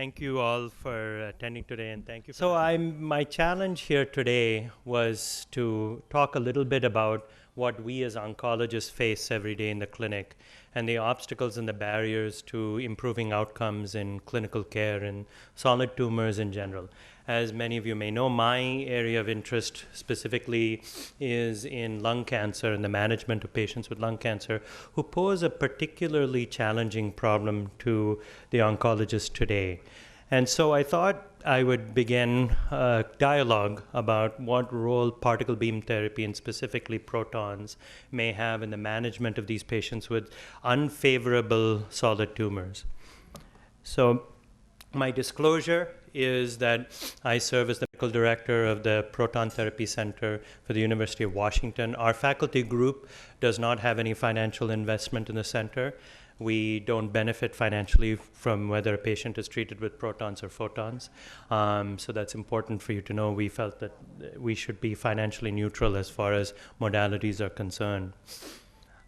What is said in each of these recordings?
thank you all for attending today, and thank you. My challenge here today was to talk a little bit about what we as oncologists face every day in the clinic and the obstacles and the barriers to improving outcomes in clinical care and solid tumors in general. As many of you may know, my area of interest specifically is in lung cancer and the management of patients with lung cancer who pose a particularly challenging problem to the oncologists today. And so I thought I would begin a dialogue about what role particle beam therapy and specifically protons may have in the management of these patients with unfavorable solid tumors. So my disclosure is that I serve as the medical director of the Proton Therapy Center for the University of Washington. Our faculty group does not have any financial investment in the center. We don't benefit financially from whether a patient is treated with protons or photons. So that's important for you to know. We felt that we should be financially neutral as far as modalities are concerned.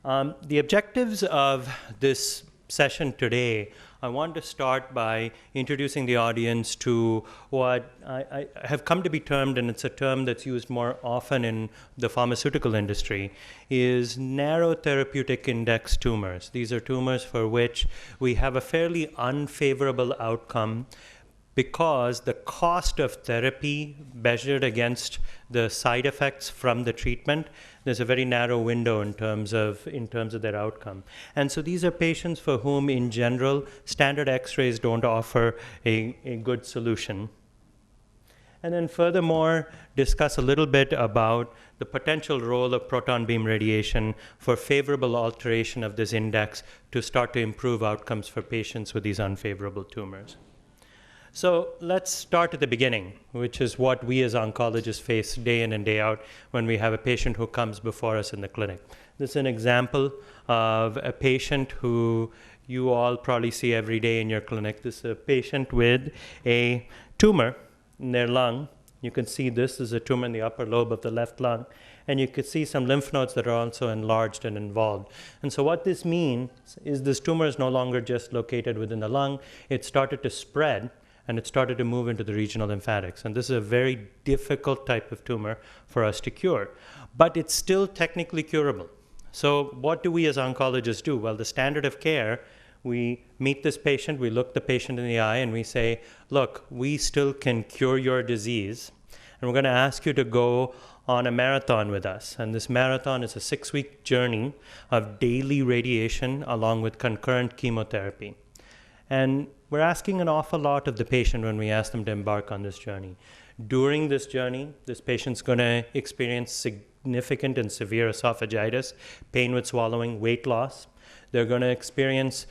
The objectives of this session today, I want to start by introducing the audience to what I have come to be termed, and it's a term that's used more often in the pharmaceutical industry, is narrow therapeutic index tumors. These are tumors for which we have a fairly unfavorable outcome because the cost of therapy measured against the side effects from the treatment, there's a very narrow window in terms of their outcome. And so these are patients for whom, in general, standard X-rays don't offer a good solution. And then furthermore, discuss a little bit about the potential role of proton beam radiation for favorable alteration of this index to start to improve outcomes for patients with these unfavorable tumors. So let's start at the beginning, which is what we as oncologists face day in and day out when we have a patient who comes before us in the clinic. This is an example of a patient who you all probably see every day in your clinic. This is a patient with a tumor in their lung. You can see this is a tumor in the upper lobe of the left lung. And you can see some lymph nodes that are also enlarged and involved. And so what this means is this tumor is no longer just located within the lung. It started to spread, and it started to move into the regional lymphatics. And this is a very difficult type of tumor for us to cure. But it's still technically curable. So what do we as oncologists do? Well, the standard of care, we meet this patient, we look the patient in the eye, and we say, look, we still can cure your disease, and we're going to ask you to go on a marathon with us. And this marathon is a 6-week journey of daily radiation along with concurrent chemotherapy. And we're asking an awful lot of the patient when we ask them to embark on this journey. During this journey, this patient's going to experience significant and severe esophagitis, pain with swallowing, weight loss. They're going to experience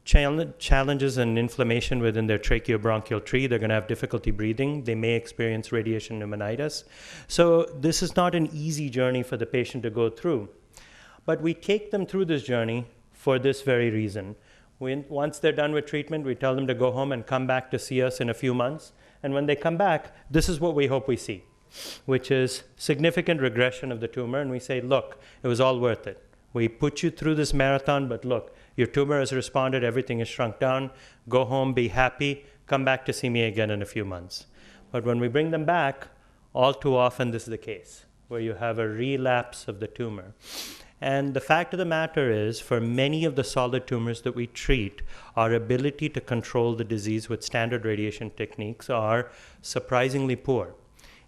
challenges and inflammation within their tracheobronchial tree. They're going to have difficulty breathing. They may experience radiation pneumonitis. So this is not an easy journey for the patient to go through. But we take them through this journey for this very reason. Once they're done with treatment, we tell them to go home and come back to see us in a few months. And when they come back, this is what we hope we see, which is significant regression of the tumor. And we say, look, it was all worth it. We put you through this marathon, but look, your tumor has responded, everything is shrunk down. Go home, be happy, come back to see me again in a few months. But when we bring them back, all too often this is the case, where you have a relapse of the tumor. And the fact of the matter is, for many of the solid tumors that we treat, our ability to control the disease with standard radiation techniques are surprisingly poor.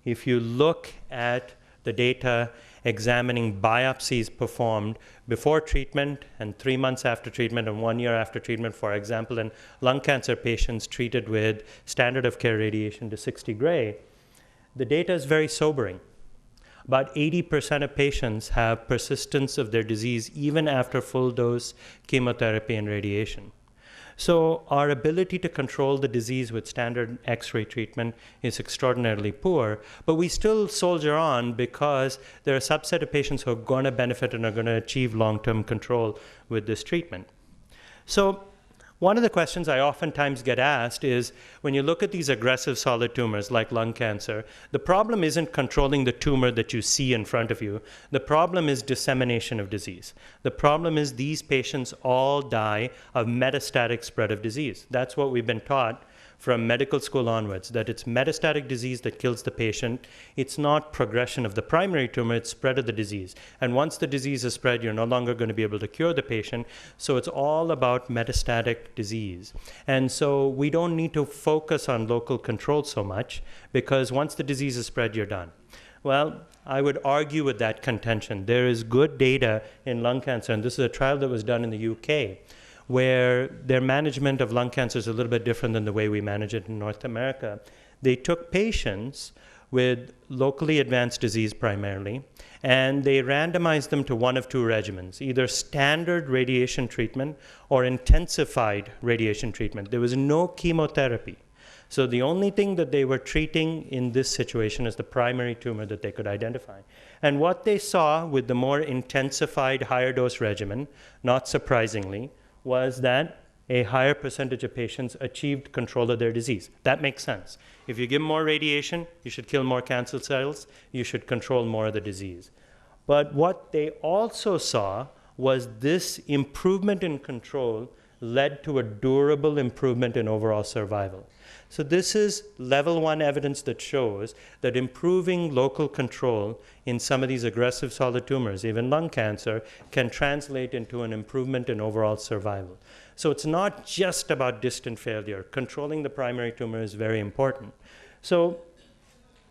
If you look at the data examining biopsies performed before treatment and 3 months after treatment and 1 year after treatment, for example, in lung cancer patients treated with standard of care radiation to 60 gray, the data is very sobering. About 80% of patients have persistence of their disease even after full dose chemotherapy and radiation. So our ability to control the disease with standard X-ray treatment is extraordinarily poor, but we still soldier on because there are a subset of patients who are going to benefit and are going to achieve long-term control with this treatment. So one of the questions I oftentimes get asked is, when you look at these aggressive solid tumors like lung cancer, the problem isn't controlling the tumor that you see in front of you. The problem is dissemination of disease. The problem is these patients all die of metastatic spread of disease. That's what we've been taught from medical school onwards, that it's metastatic disease that kills the patient. It's not progression of the primary tumor, it's spread of the disease. And once the disease is spread, you're no longer going to be able to cure the patient. So it's all about metastatic disease. And so we don't need to focus on local control so much, because once the disease is spread, you're done. Well, I would argue with that contention. There is good data in lung cancer, and this is a trial that was done in the UK, where their management of lung cancer is a little bit different than the way we manage it in North America. They took patients with locally advanced disease primarily, and they randomized them to one of two regimens, either standard radiation treatment or intensified radiation treatment. There was no chemotherapy. So the only thing that they were treating in this situation is the primary tumor that they could identify. And what they saw with the more intensified higher dose regimen, not surprisingly, was that a higher percentage of patients achieved control of their disease. That makes sense. If you give more radiation, you should kill more cancer cells, you should control more of the disease. But what they also saw was this improvement in control led to a durable improvement in overall survival. So this is level 1 evidence that shows that improving local control in some of these aggressive solid tumors, even lung cancer, can translate into an improvement in overall survival. So it's not just about distant failure. Controlling the primary tumor is very important. So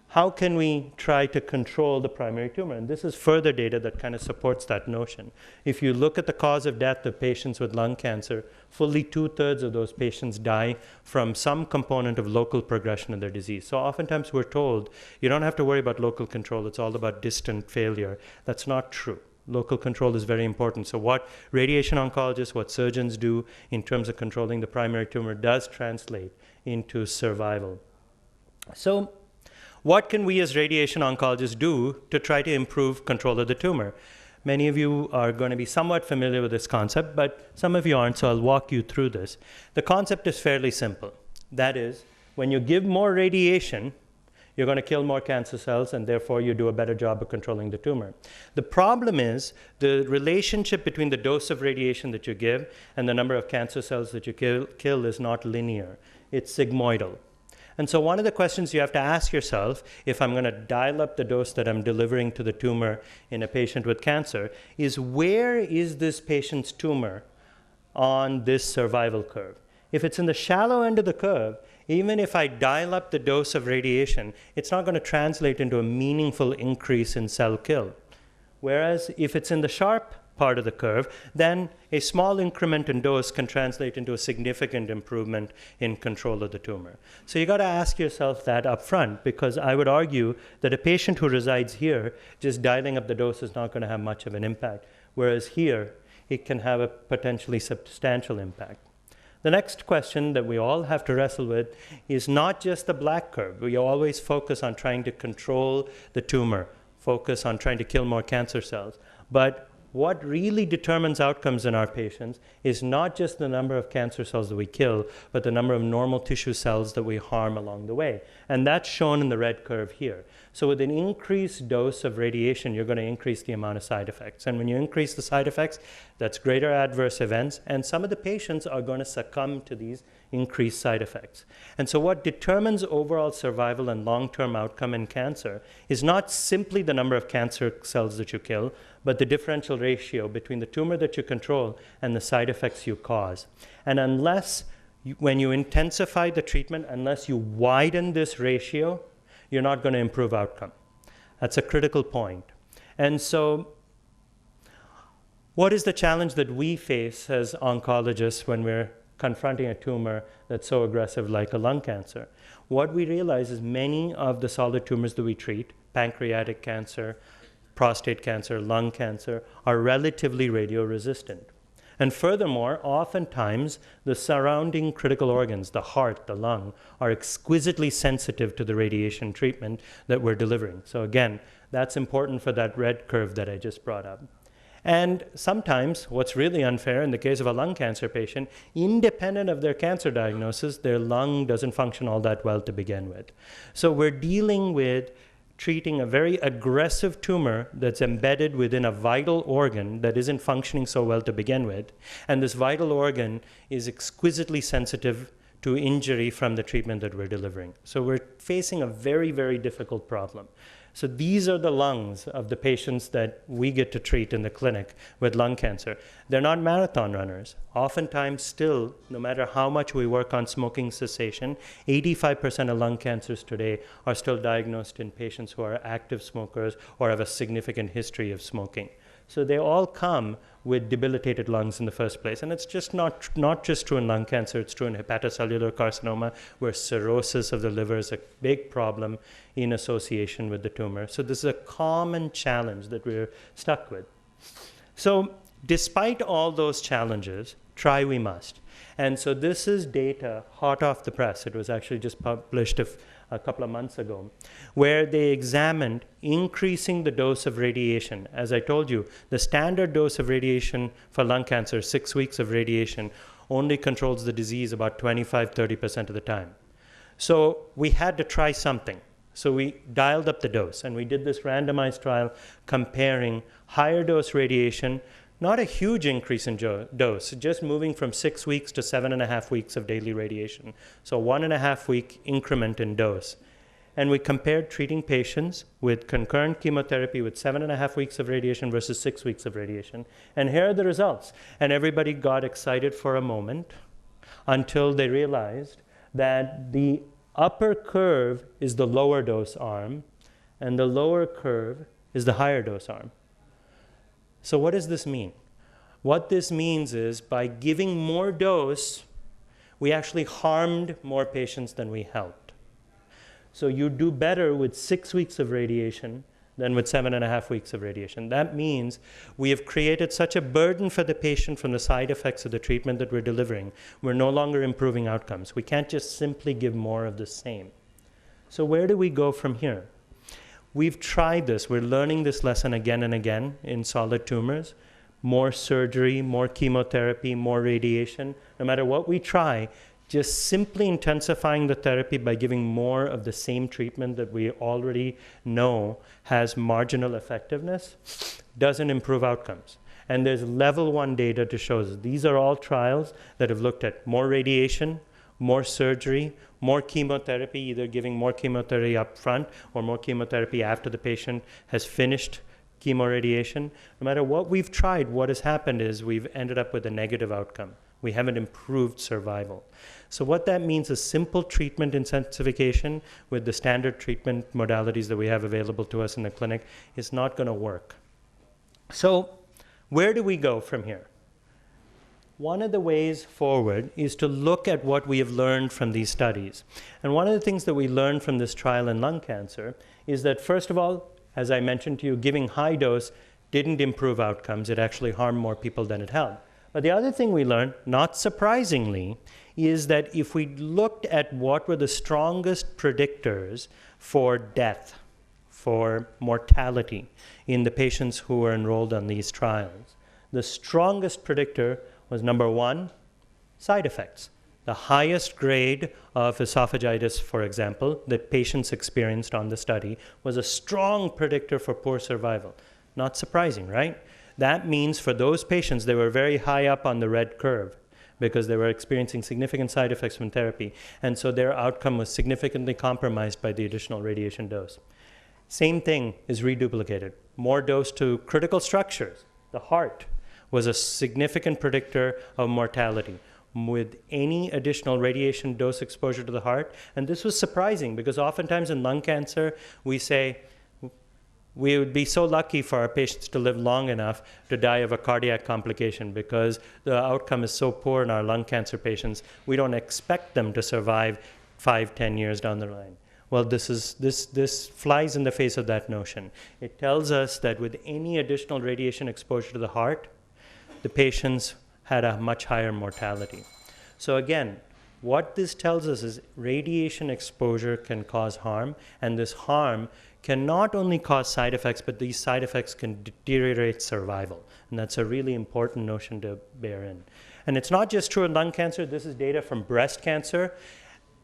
how can we try to control the primary tumor? And this is further data that kind of supports that notion. If you look at the cause of death of patients with lung cancer, fully 2/3 of those patients die from some component of local progression of their disease. So oftentimes we're told, you don't have to worry about local control, it's all about distant failure. That's not true. Local control is very important. So what radiation oncologists, what surgeons do in terms of controlling the primary tumor does translate into survival. So what can we as radiation oncologists do to try to improve control of the tumor? Many of you are going to be somewhat familiar with this concept, but some of you aren't, so I'll walk you through this. The concept is fairly simple. That is, when you give more radiation, you're going to kill more cancer cells, and therefore you do a better job of controlling the tumor. The problem is the relationship between the dose of radiation that you give and the number of cancer cells that you kill is not linear. It's sigmoidal. And so one of the questions you have to ask yourself, if I'm going to dial up the dose that I'm delivering to the tumor in a patient with cancer, is where is this patient's tumor on this survival curve? If it's in the shallow end of the curve, even if I dial up the dose of radiation, it's not going to translate into a meaningful increase in cell kill. Whereas if it's in the sharp part of the curve, then a small increment in dose can translate into a significant improvement in control of the tumor. So you got to ask yourself that up front, because I would argue that a patient who resides here, just dialing up the dose is not going to have much of an impact, whereas here, it can have a potentially substantial impact. The next question that we all have to wrestle with is not just the black curve. We always focus on trying to control the tumor, focus on trying to kill more cancer cells, but what really determines outcomes in our patients is not just the number of cancer cells that we kill, but the number of normal tissue cells that we harm along the way. And that's shown in the red curve here. So with an increased dose of radiation, you're going to increase the amount of side effects. And when you increase the side effects, that's greater adverse events. And some of the patients are going to succumb to these increased side effects. And so what determines overall survival and long-term outcome in cancer is not simply the number of cancer cells that you kill, but the differential ratio between the tumor that you control and the side effects you cause. And unless, when you intensify the treatment, unless you widen this ratio, you're not going to improve outcome. That's a critical point. And so what is the challenge that we face as oncologists when we're confronting a tumor that's so aggressive like a lung cancer? What we realize is many of the solid tumors that we treat, pancreatic cancer, prostate cancer, lung cancer, are relatively radio-resistant. And furthermore, oftentimes, the surrounding critical organs, the heart, the lung, are exquisitely sensitive to the radiation treatment that we're delivering. So again, that's important for that red curve that I just brought up. And sometimes, what's really unfair in the case of a lung cancer patient, independent of their cancer diagnosis, their lung doesn't function all that well to begin with. So we're dealing with treating a very aggressive tumor that's embedded within a vital organ that isn't functioning so well to begin with. And this vital organ is exquisitely sensitive to injury from the treatment that we're delivering. So we're facing a very, very difficult problem. So these are the lungs of the patients that we get to treat in the clinic with lung cancer. They're not marathon runners. Oftentimes still, no matter how much we work on smoking cessation, 85% of lung cancers today are still diagnosed in patients who are active smokers or have a significant history of smoking. So they all come with debilitated lungs in the first place. And it's just not just true in lung cancer, it's true in hepatocellular carcinoma, where cirrhosis of the liver is a big problem in association with the tumor. So this is a common challenge that we're stuck with. So despite all those challenges, try we must. And so this is data hot off the press. It was actually just published a couple of months ago, where they examined increasing the dose of radiation. As I told you, the standard dose of radiation for lung cancer, 6 weeks of radiation, only controls the disease about 25–30% of the time. So we had to try something. So we dialed up the dose, and we did this randomized trial comparing higher dose radiation, not a huge increase in dose, just moving from 6 weeks to 7.5 weeks of daily radiation. So 1.5 week increment in dose. And we compared treating patients with concurrent chemotherapy with 7.5 weeks of radiation versus 6 weeks of radiation. And here are the results. And everybody got excited for a moment until they realized that the upper curve is the lower dose arm, and the lower curve is the higher dose arm. So what does this mean? What this means is by giving more dose, we actually harmed more patients than we helped. So you do better with 6 weeks of radiation than with 7.5 weeks of radiation. That means we have created such a burden for the patient from the side effects of the treatment that we're delivering. We're no longer improving outcomes. We can't just simply give more of the same. So where do we go from here? We've tried this. We're learning this lesson again and again in solid tumors. More surgery, more chemotherapy, more radiation. No matter what we try, just simply intensifying the therapy by giving more of the same treatment that we already know has marginal effectiveness doesn't improve outcomes. And there's level 1 data to show this. These are all trials that have looked at more radiation, more surgery, more chemotherapy, either giving more chemotherapy up front or more chemotherapy after the patient has finished chemoradiation. No matter what we've tried, what has happened is we've ended up with a negative outcome. We haven't improved survival. So what that means is simple treatment intensification with the standard treatment modalities that we have available to us in the clinic is not going to work. So where do we go from here? One of the ways forward is to look at what we have learned from these studies. And one of the things that we learned from this trial in lung cancer is that, first of all, as I mentioned to you, giving high dose didn't improve outcomes. It actually harmed more people than it helped. But the other thing we learned, not surprisingly, is that if we looked at what were the strongest predictors for death, for mortality in the patients who were enrolled on these trials, the strongest predictor was number 1, side effects. The highest grade of esophagitis, for example, that patients experienced on the study was a strong predictor for poor survival. Not surprising, right? That means for those patients, they were very high up on the red curve because they were experiencing significant side effects from therapy. And so their outcome was significantly compromised by the additional radiation dose. Same thing is reduplicated. More dose to critical structures. The heart was a significant predictor of mortality with any additional radiation dose exposure to the heart. And this was surprising because oftentimes in lung cancer, we say we would be so lucky for our patients to live long enough to die of a cardiac complication because the outcome is so poor in our lung cancer patients, we don't expect them to survive 5–10 years down the line. Well, this flies in the face of that notion. It tells us that with any additional radiation exposure to the heart, the patients had a much higher mortality. So again, what this tells us is radiation exposure can cause harm, and this harm can not only cause side effects, but these side effects can deteriorate survival. And that's a really important notion to bear in. And it's not just true in lung cancer. This is data from breast cancer,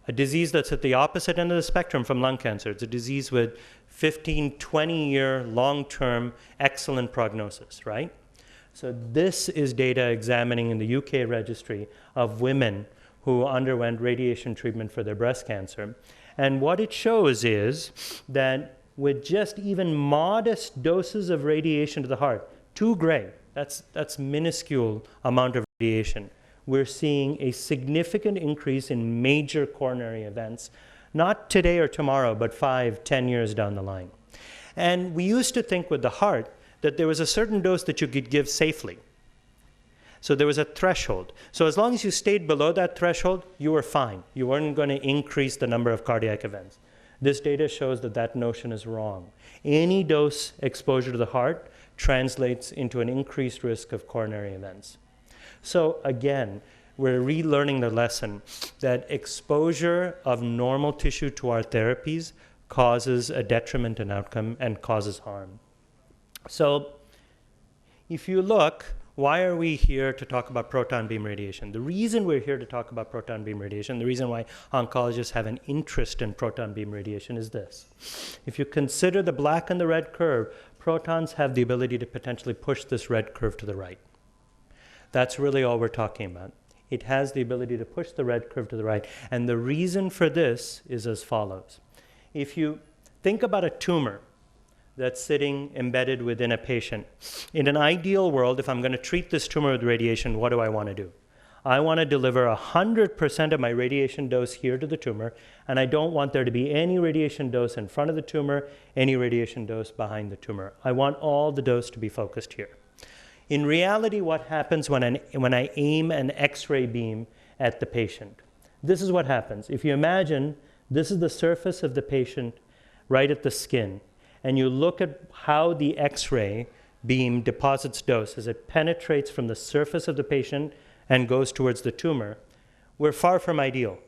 a disease that's at the opposite end of the spectrum from lung cancer. It's a disease with 15–20-year long-term excellent prognosis, right? So this is data examining in the UK registry of women who underwent radiation treatment for their breast cancer. And what it shows is that with just even modest doses of radiation to the heart, 2 gray, that's minuscule amount of radiation, we're seeing a significant increase in major coronary events, not today or tomorrow, but 5, 10 years down the line. And we used to think with the heart that there was a certain dose that you could give safely. So there was a threshold. So as long as you stayed below that threshold, you were fine. You weren't going to increase the number of cardiac events. This data shows that that notion is wrong. Any dose exposure to the heart translates into an increased risk of coronary events. So again, we're relearning the lesson that exposure of normal tissue to our therapies causes a detriment in outcome and causes harm. So if you look, why are we here to talk about proton beam radiation? The reason we're here to talk about proton beam radiation, the reason why oncologists have an interest in proton beam radiation is this. If you consider the black and the red curve, protons have the ability to potentially push this red curve to the right. That's really all we're talking about. It has the ability to push the red curve to the right. And the reason for this is as follows. If you think about a tumor that's sitting embedded within a patient, in an ideal world, if I'm going to treat this tumor with radiation, what do I want to do? I want to deliver 100% of my radiation dose here to the tumor, and I don't want there to be any radiation dose in front of the tumor, any radiation dose behind the tumor. I want all the dose to be focused here. In reality, what happens when I aim an X-ray beam at the patient? This is what happens. If you imagine this is the surface of the patient right at the skin, and you look at how the X-ray beam deposits dose as it penetrates from the surface of the patient and goes towards the tumor, we're far from ideal.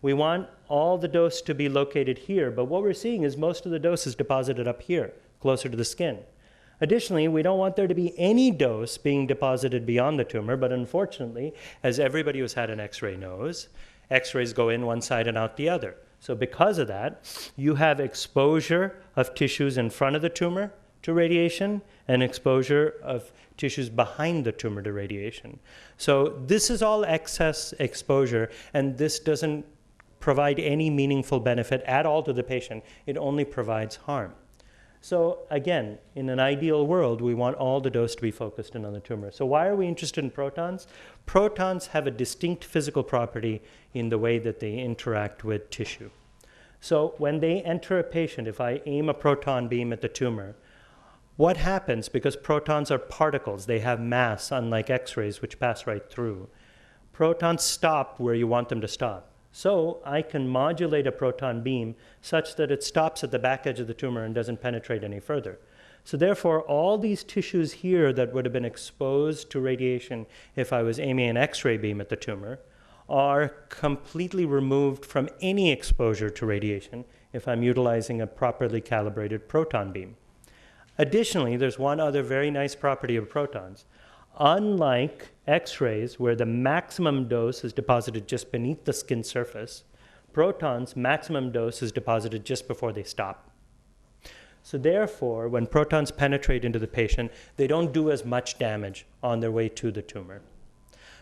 We want all the dose to be located here, but what we're seeing is most of the dose is deposited up here, closer to the skin. Additionally, we don't want there to be any dose being deposited beyond the tumor, but unfortunately, as everybody who's had an X-ray knows, X-rays go in one side and out the other. So because of that, you have exposure of tissues in front of the tumor to radiation and exposure of tissues behind the tumor to radiation. So this is all excess exposure, and this doesn't provide any meaningful benefit at all to the patient. It only provides harm. So again, in an ideal world, we want all the dose to be focused in on the tumor. So why are we interested in protons? Protons have a distinct physical property in the way that they interact with tissue. So when they enter a patient, if I aim a proton beam at the tumor, what happens, because protons are particles, they have mass, unlike X-rays, which pass right through. Protons stop where you want them to stop. So I can modulate a proton beam such that it stops at the back edge of the tumor and doesn't penetrate any further. So therefore, all these tissues here that would have been exposed to radiation if I was aiming an X-ray beam at the tumor are completely removed from any exposure to radiation if I'm utilizing a properly calibrated proton beam. Additionally, there's one other very nice property of protons. Unlike X-rays, where the maximum dose is deposited just beneath the skin surface, protons' maximum dose is deposited just before they stop. So therefore, when protons penetrate into the patient, they don't do as much damage on their way to the tumor.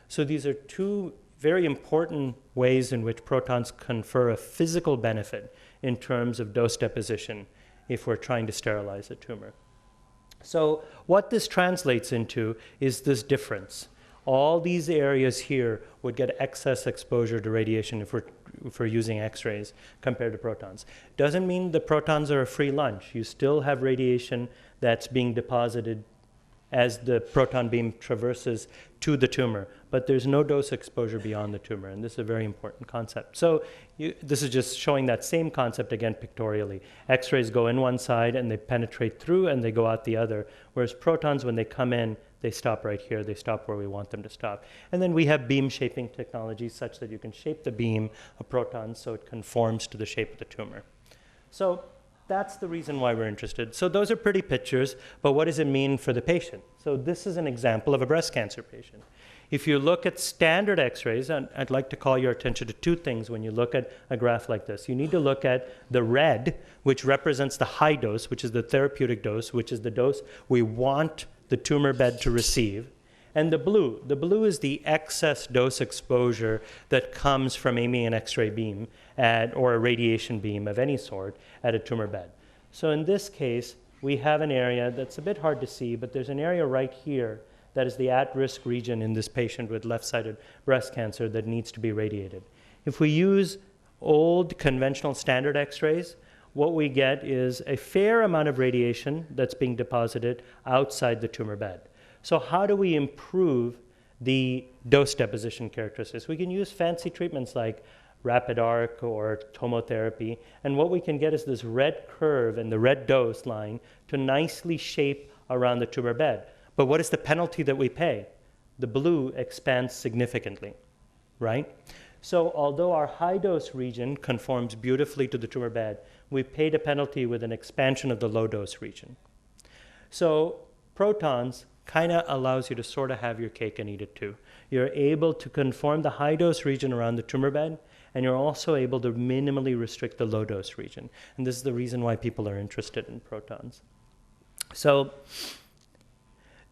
So these are two very important ways in which protons confer a physical benefit in terms of dose deposition if we're trying to sterilize a tumor. So what this translates into is this difference. All these areas here would get excess exposure to radiation if we're using X-rays compared to protons. Doesn't mean the protons are a free lunch. You still have radiation that's being deposited as the proton beam traverses to the tumor, but there's no dose exposure beyond the tumor, and this is a very important concept. So this is just showing that same concept again pictorially. X-rays go in one side and they penetrate through and they go out the other, whereas protons, when they come in, they stop right here. They stop where we want them to stop. And then we have beam shaping technologies such that you can shape the beam of protons so it conforms to the shape of the tumor. So that's the reason why we're interested. So those are pretty pictures, but what does it mean for the patient? So this is an example of a breast cancer patient. If you look at standard X-rays, and I'd like to call your attention to two things when you look at a graph like this. You need to look at the red, which represents the high dose, which is the therapeutic dose, which is the dose we want the tumor bed to receive. And the blue is the excess dose exposure that comes from aiming an X-ray beam or a radiation beam of any sort at a tumor bed. So in this case, we have an area that's a bit hard to see, but there's an area right here that is the at-risk region in this patient with left-sided breast cancer that needs to be radiated. If we use old conventional standard X-rays, what we get is a fair amount of radiation that's being deposited outside the tumor bed. So how do we improve the dose deposition characteristics? We can use fancy treatments like rapid arc or tomotherapy, and what we can get is this red curve and the red dose line to nicely shape around the tumor bed. But what is the penalty that we pay? The blue expands significantly, right? So although our high dose region conforms beautifully to the tumor bed, we paid a penalty with an expansion of the low dose region. So protons kind of allows you to sort of have your cake and eat it too. You're able to conform the high dose region around the tumor bed, and you're also able to minimally restrict the low dose region. And this is the reason why people are interested in protons. So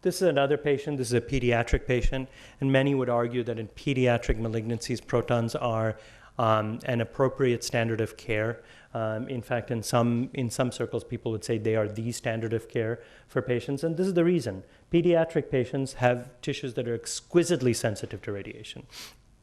this is another patient. This is a pediatric patient, and many would argue that in pediatric malignancies, protons are an appropriate standard of care. In fact, in some circles, people would say they are the standard of care for patients, and this is the reason. Pediatric patients have tissues that are exquisitely sensitive to radiation.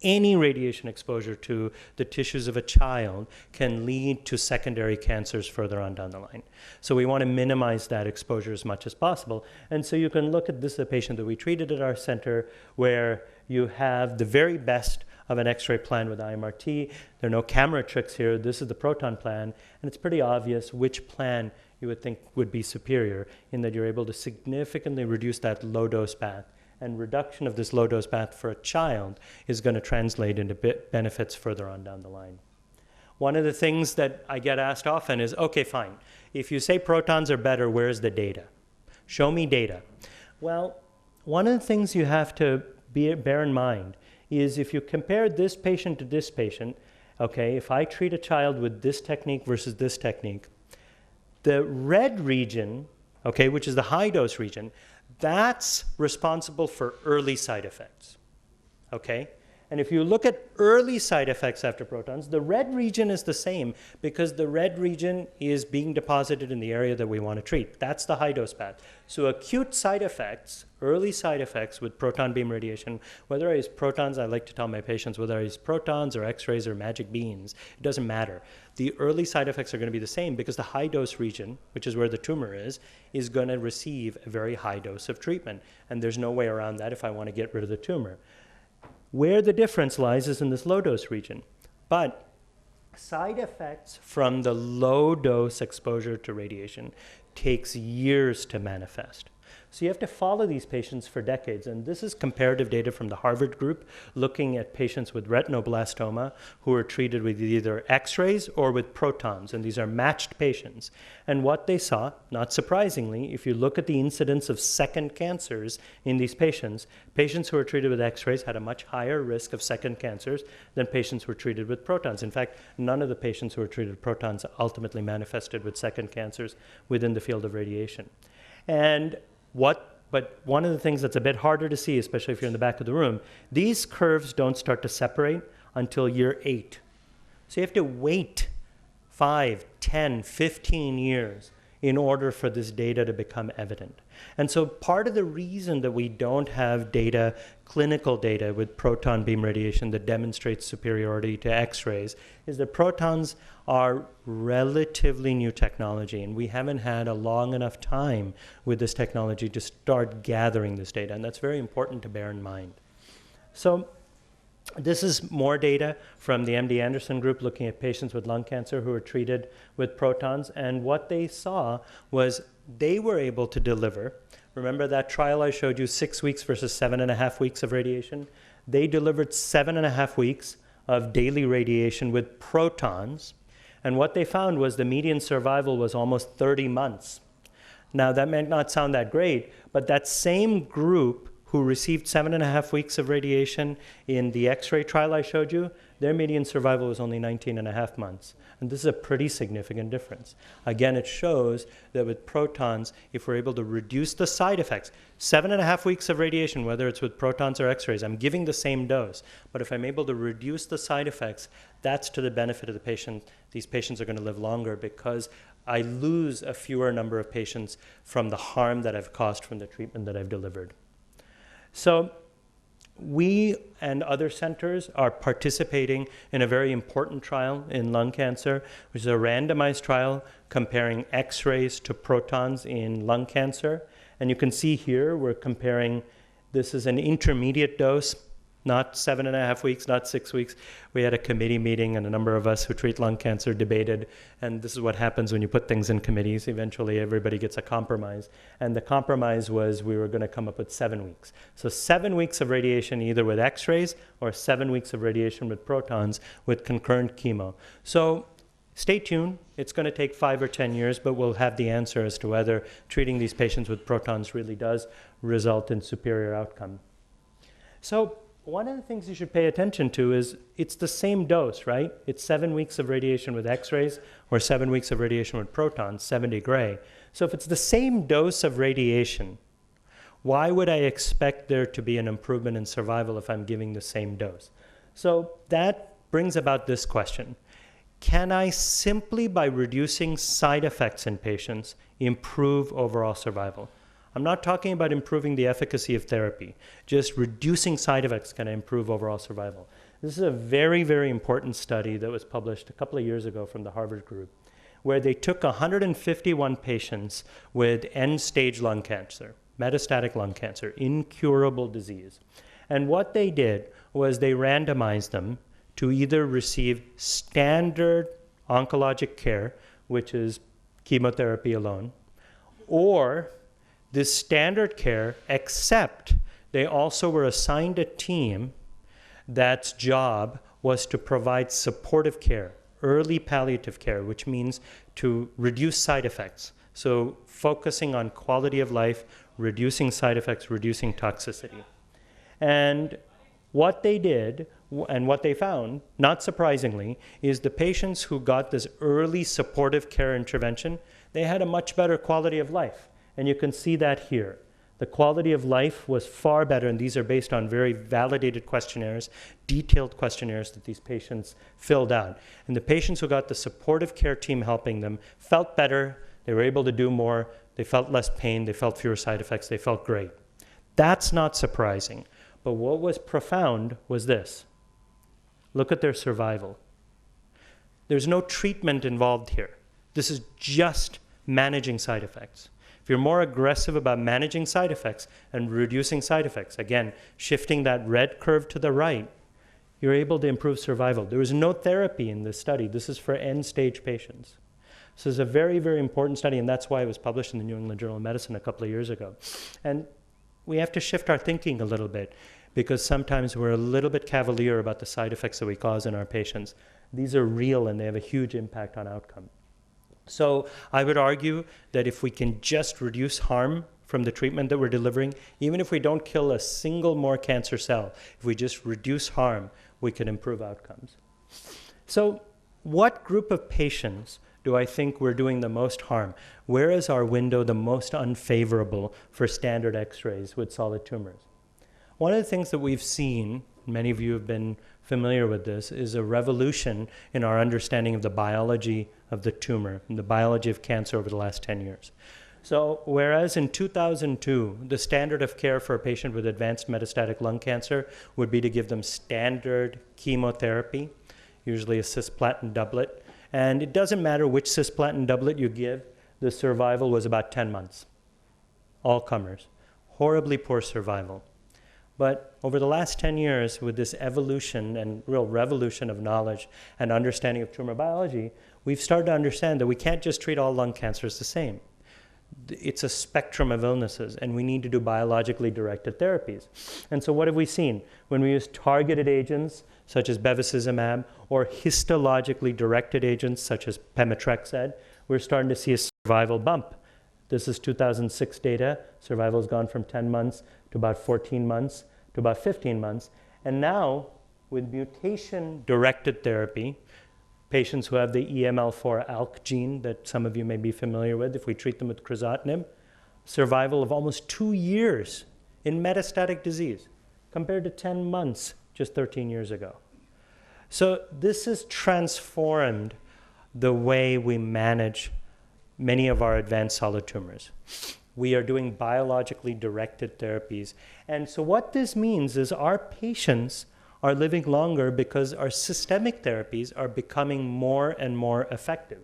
Any radiation exposure to the tissues of a child can lead to secondary cancers further on down the line. So we want to minimize that exposure as much as possible. And so you can look at this, a patient that we treated at our center, where you have the very best of an X-ray plan with IMRT. There are no camera tricks here. This is the proton plan, and it's pretty obvious which plan you would think would be superior in that you're able to significantly reduce that low dose bath. And reduction of this low dose bath for a child is going to translate into benefits further on down the line. One of the things that I get asked often is, okay, fine. If you say protons are better, where's the data? Show me data. Well, one of the things you have to bear in mind is if you compare this patient to this patient, okay, if I treat a child with this technique versus this technique, the red region, okay, which is the high dose region, that's responsible for early side effects, okay? And if you look at early side effects after protons, the red region is the same because the red region is being deposited in the area that we want to treat. That's the high dose path. So acute side effects, early side effects with proton beam radiation, whether I use protons, I like to tell my patients, whether I use protons or X-rays or magic beams, it doesn't matter. The early side effects are going to be the same because the high dose region, which is where the tumor is going to receive a very high dose of treatment. And there's no way around that if I want to get rid of the tumor. Where the difference lies is in this low dose region. But side effects from the low dose exposure to radiation takes years to manifest. So you have to follow these patients for decades. And this is comparative data from the Harvard group looking at patients with retinoblastoma who are treated with either X-rays or with protons. And these are matched patients. And what they saw, not surprisingly, if you look at the incidence of second cancers in these patients, patients who were treated with X-rays had a much higher risk of second cancers than patients who were treated with protons. In fact, none of the patients who were treated with protons ultimately manifested with second cancers within the field of radiation. But one of the things that's a bit harder to see, especially if you're in the back of the room, these curves don't start to separate until year 8. So you have to wait 5, 10, 15 years in order for this data to become evident. And so part of the reason that we don't have data, clinical data with proton beam radiation that demonstrates superiority to X-rays is that protons are relatively new technology, and we haven't had a long enough time with this technology to start gathering this data, and that's very important to bear in mind. So this is more data from the MD Anderson group looking at patients with lung cancer who were treated with protons, and what they saw was they were able to deliver. Remember that trial I showed you, 6 weeks versus 7.5 weeks of radiation? They delivered 7.5 weeks of daily radiation with protons, and what they found was the median survival was almost 30 months. Now that may not sound that great, but that same group who received 7.5 weeks of radiation in the X-ray trial I showed you, their median survival was only 19 and a half months. And this is a pretty significant difference. Again, it shows that with protons, if we're able to reduce the side effects, 7.5 weeks of radiation, whether it's with protons or x-rays, I'm giving the same dose. But if I'm able to reduce the side effects, that's to the benefit of the patient. These patients are going to live longer because I lose a fewer number of patients from the harm that I've caused from the treatment that I've delivered. So we and other centers are participating in a very important trial in lung cancer, which is a randomized trial comparing X-rays to protons in lung cancer. And you can see here we're comparing, this is an intermediate dose, not 7.5 weeks, not 6 weeks. We had a committee meeting and a number of us who treat lung cancer debated, and this is what happens when you put things in committees. Eventually everybody gets a compromise. And the compromise was we were going to come up with 7 weeks. So 7 weeks of radiation either with X-rays or 7 weeks of radiation with protons with concurrent chemo. So stay tuned. It's going to take 5 or 10 years, but we'll have the answer as to whether treating these patients with protons really does result in superior outcome. So one of the things you should pay attention to is it's the same dose, right? It's 7 weeks of radiation with X-rays or 7 weeks of radiation with protons, 70 gray. So if it's the same dose of radiation, why would I expect there to be an improvement in survival if I'm giving the same dose? So that brings about this question. Can I simply, by reducing side effects in patients, improve overall survival? I'm not talking about improving the efficacy of therapy, just reducing side effects can improve overall survival. This is a very, very important study that was published a couple of years ago from the Harvard group, where they took 151 patients with end-stage lung cancer, metastatic lung cancer, incurable disease. And what they did was they randomized them to either receive standard oncologic care, which is chemotherapy alone, or this standard care, except they also were assigned a team that's job was to provide supportive care, early palliative care, which means to reduce side effects. So focusing on quality of life, reducing side effects, reducing toxicity. And what they did and what they found, not surprisingly, is the patients who got this early supportive care intervention, they had a much better quality of life. And you can see that here. The quality of life was far better, and these are based on very validated questionnaires, detailed questionnaires that these patients filled out. And the patients who got the supportive care team helping them felt better, they were able to do more, they felt less pain, they felt fewer side effects, they felt great. That's not surprising. But what was profound was this. Look at their survival. There's no treatment involved here. This is just managing side effects. If you're more aggressive about managing side effects and reducing side effects, again, shifting that red curve to the right, you're able to improve survival. There was no therapy in this study. This is for end-stage patients. So it's a very, very important study, and that's why it was published in the New England Journal of Medicine a couple of years ago. And we have to shift our thinking a little bit because sometimes we're a little bit cavalier about the side effects that we cause in our patients. These are real, and they have a huge impact on outcome. So I would argue that if we can just reduce harm from the treatment that we're delivering, even if we don't kill a single more cancer cell, if we just reduce harm, we can improve outcomes. So what group of patients do I think we're doing the most harm? Where is our window the most unfavorable for standard X-rays with solid tumors? One of the things that we've seen, many of you have been familiar with this, is a revolution in our understanding of the biology of the tumor and the biology of cancer over the last 10 years. So whereas in 2002, the standard of care for a patient with advanced metastatic lung cancer would be to give them standard chemotherapy, usually a cisplatin doublet, and it doesn't matter which cisplatin doublet you give, the survival was about 10 months. All comers. Horribly poor survival. But over the last 10 years, with this evolution and real revolution of knowledge and understanding of tumor biology, we've started to understand that we can't just treat all lung cancers the same. It's a spectrum of illnesses, and we need to do biologically directed therapies. And so what have we seen? When we use targeted agents, such as bevacizumab, or histologically directed agents, such as pemetrexed, we're starting to see a survival bump. This is 2006 data. Survival has gone from 10 months to about 14 months to about 15 months. And now with mutation-directed therapy, patients who have the EML4 ALK gene that some of you may be familiar with, if we treat them with crizotinib, survival of almost 2 years in metastatic disease, compared to 10 months just 13 years ago. So this has transformed the way we manage many of our advanced solid tumors. We are doing biologically directed therapies. And so what this means is our patients are living longer because our systemic therapies are becoming more and more effective.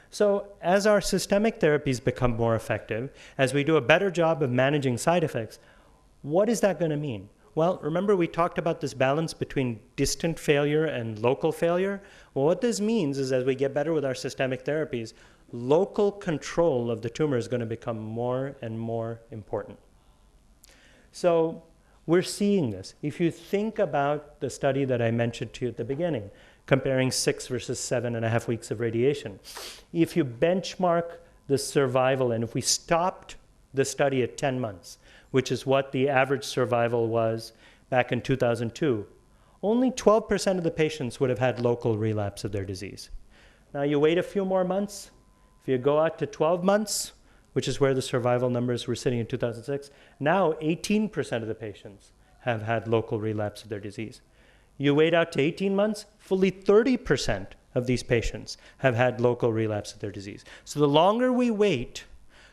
So as our systemic therapies become more effective, as we do a better job of managing side effects, what is that going to mean? Well, remember we talked about this balance between distant failure and local failure? Well, what this means is as we get better with our systemic therapies, local control of the tumor is going to become more and more important. So we're seeing this. If you think about the study that I mentioned to you at the beginning, comparing 6 versus 7.5 weeks of radiation, if you benchmark the survival, and if we stopped the study at 10 months, which is what the average survival was back in 2002, only 12% of the patients would have had local relapse of their disease. Now you wait a few more months. If you go out to 12 months, which is where the survival numbers were sitting in 2006, now 18% of the patients have had local relapse of their disease. You wait out to 18 months, fully 30% of these patients have had local relapse of their disease. So the longer we wait,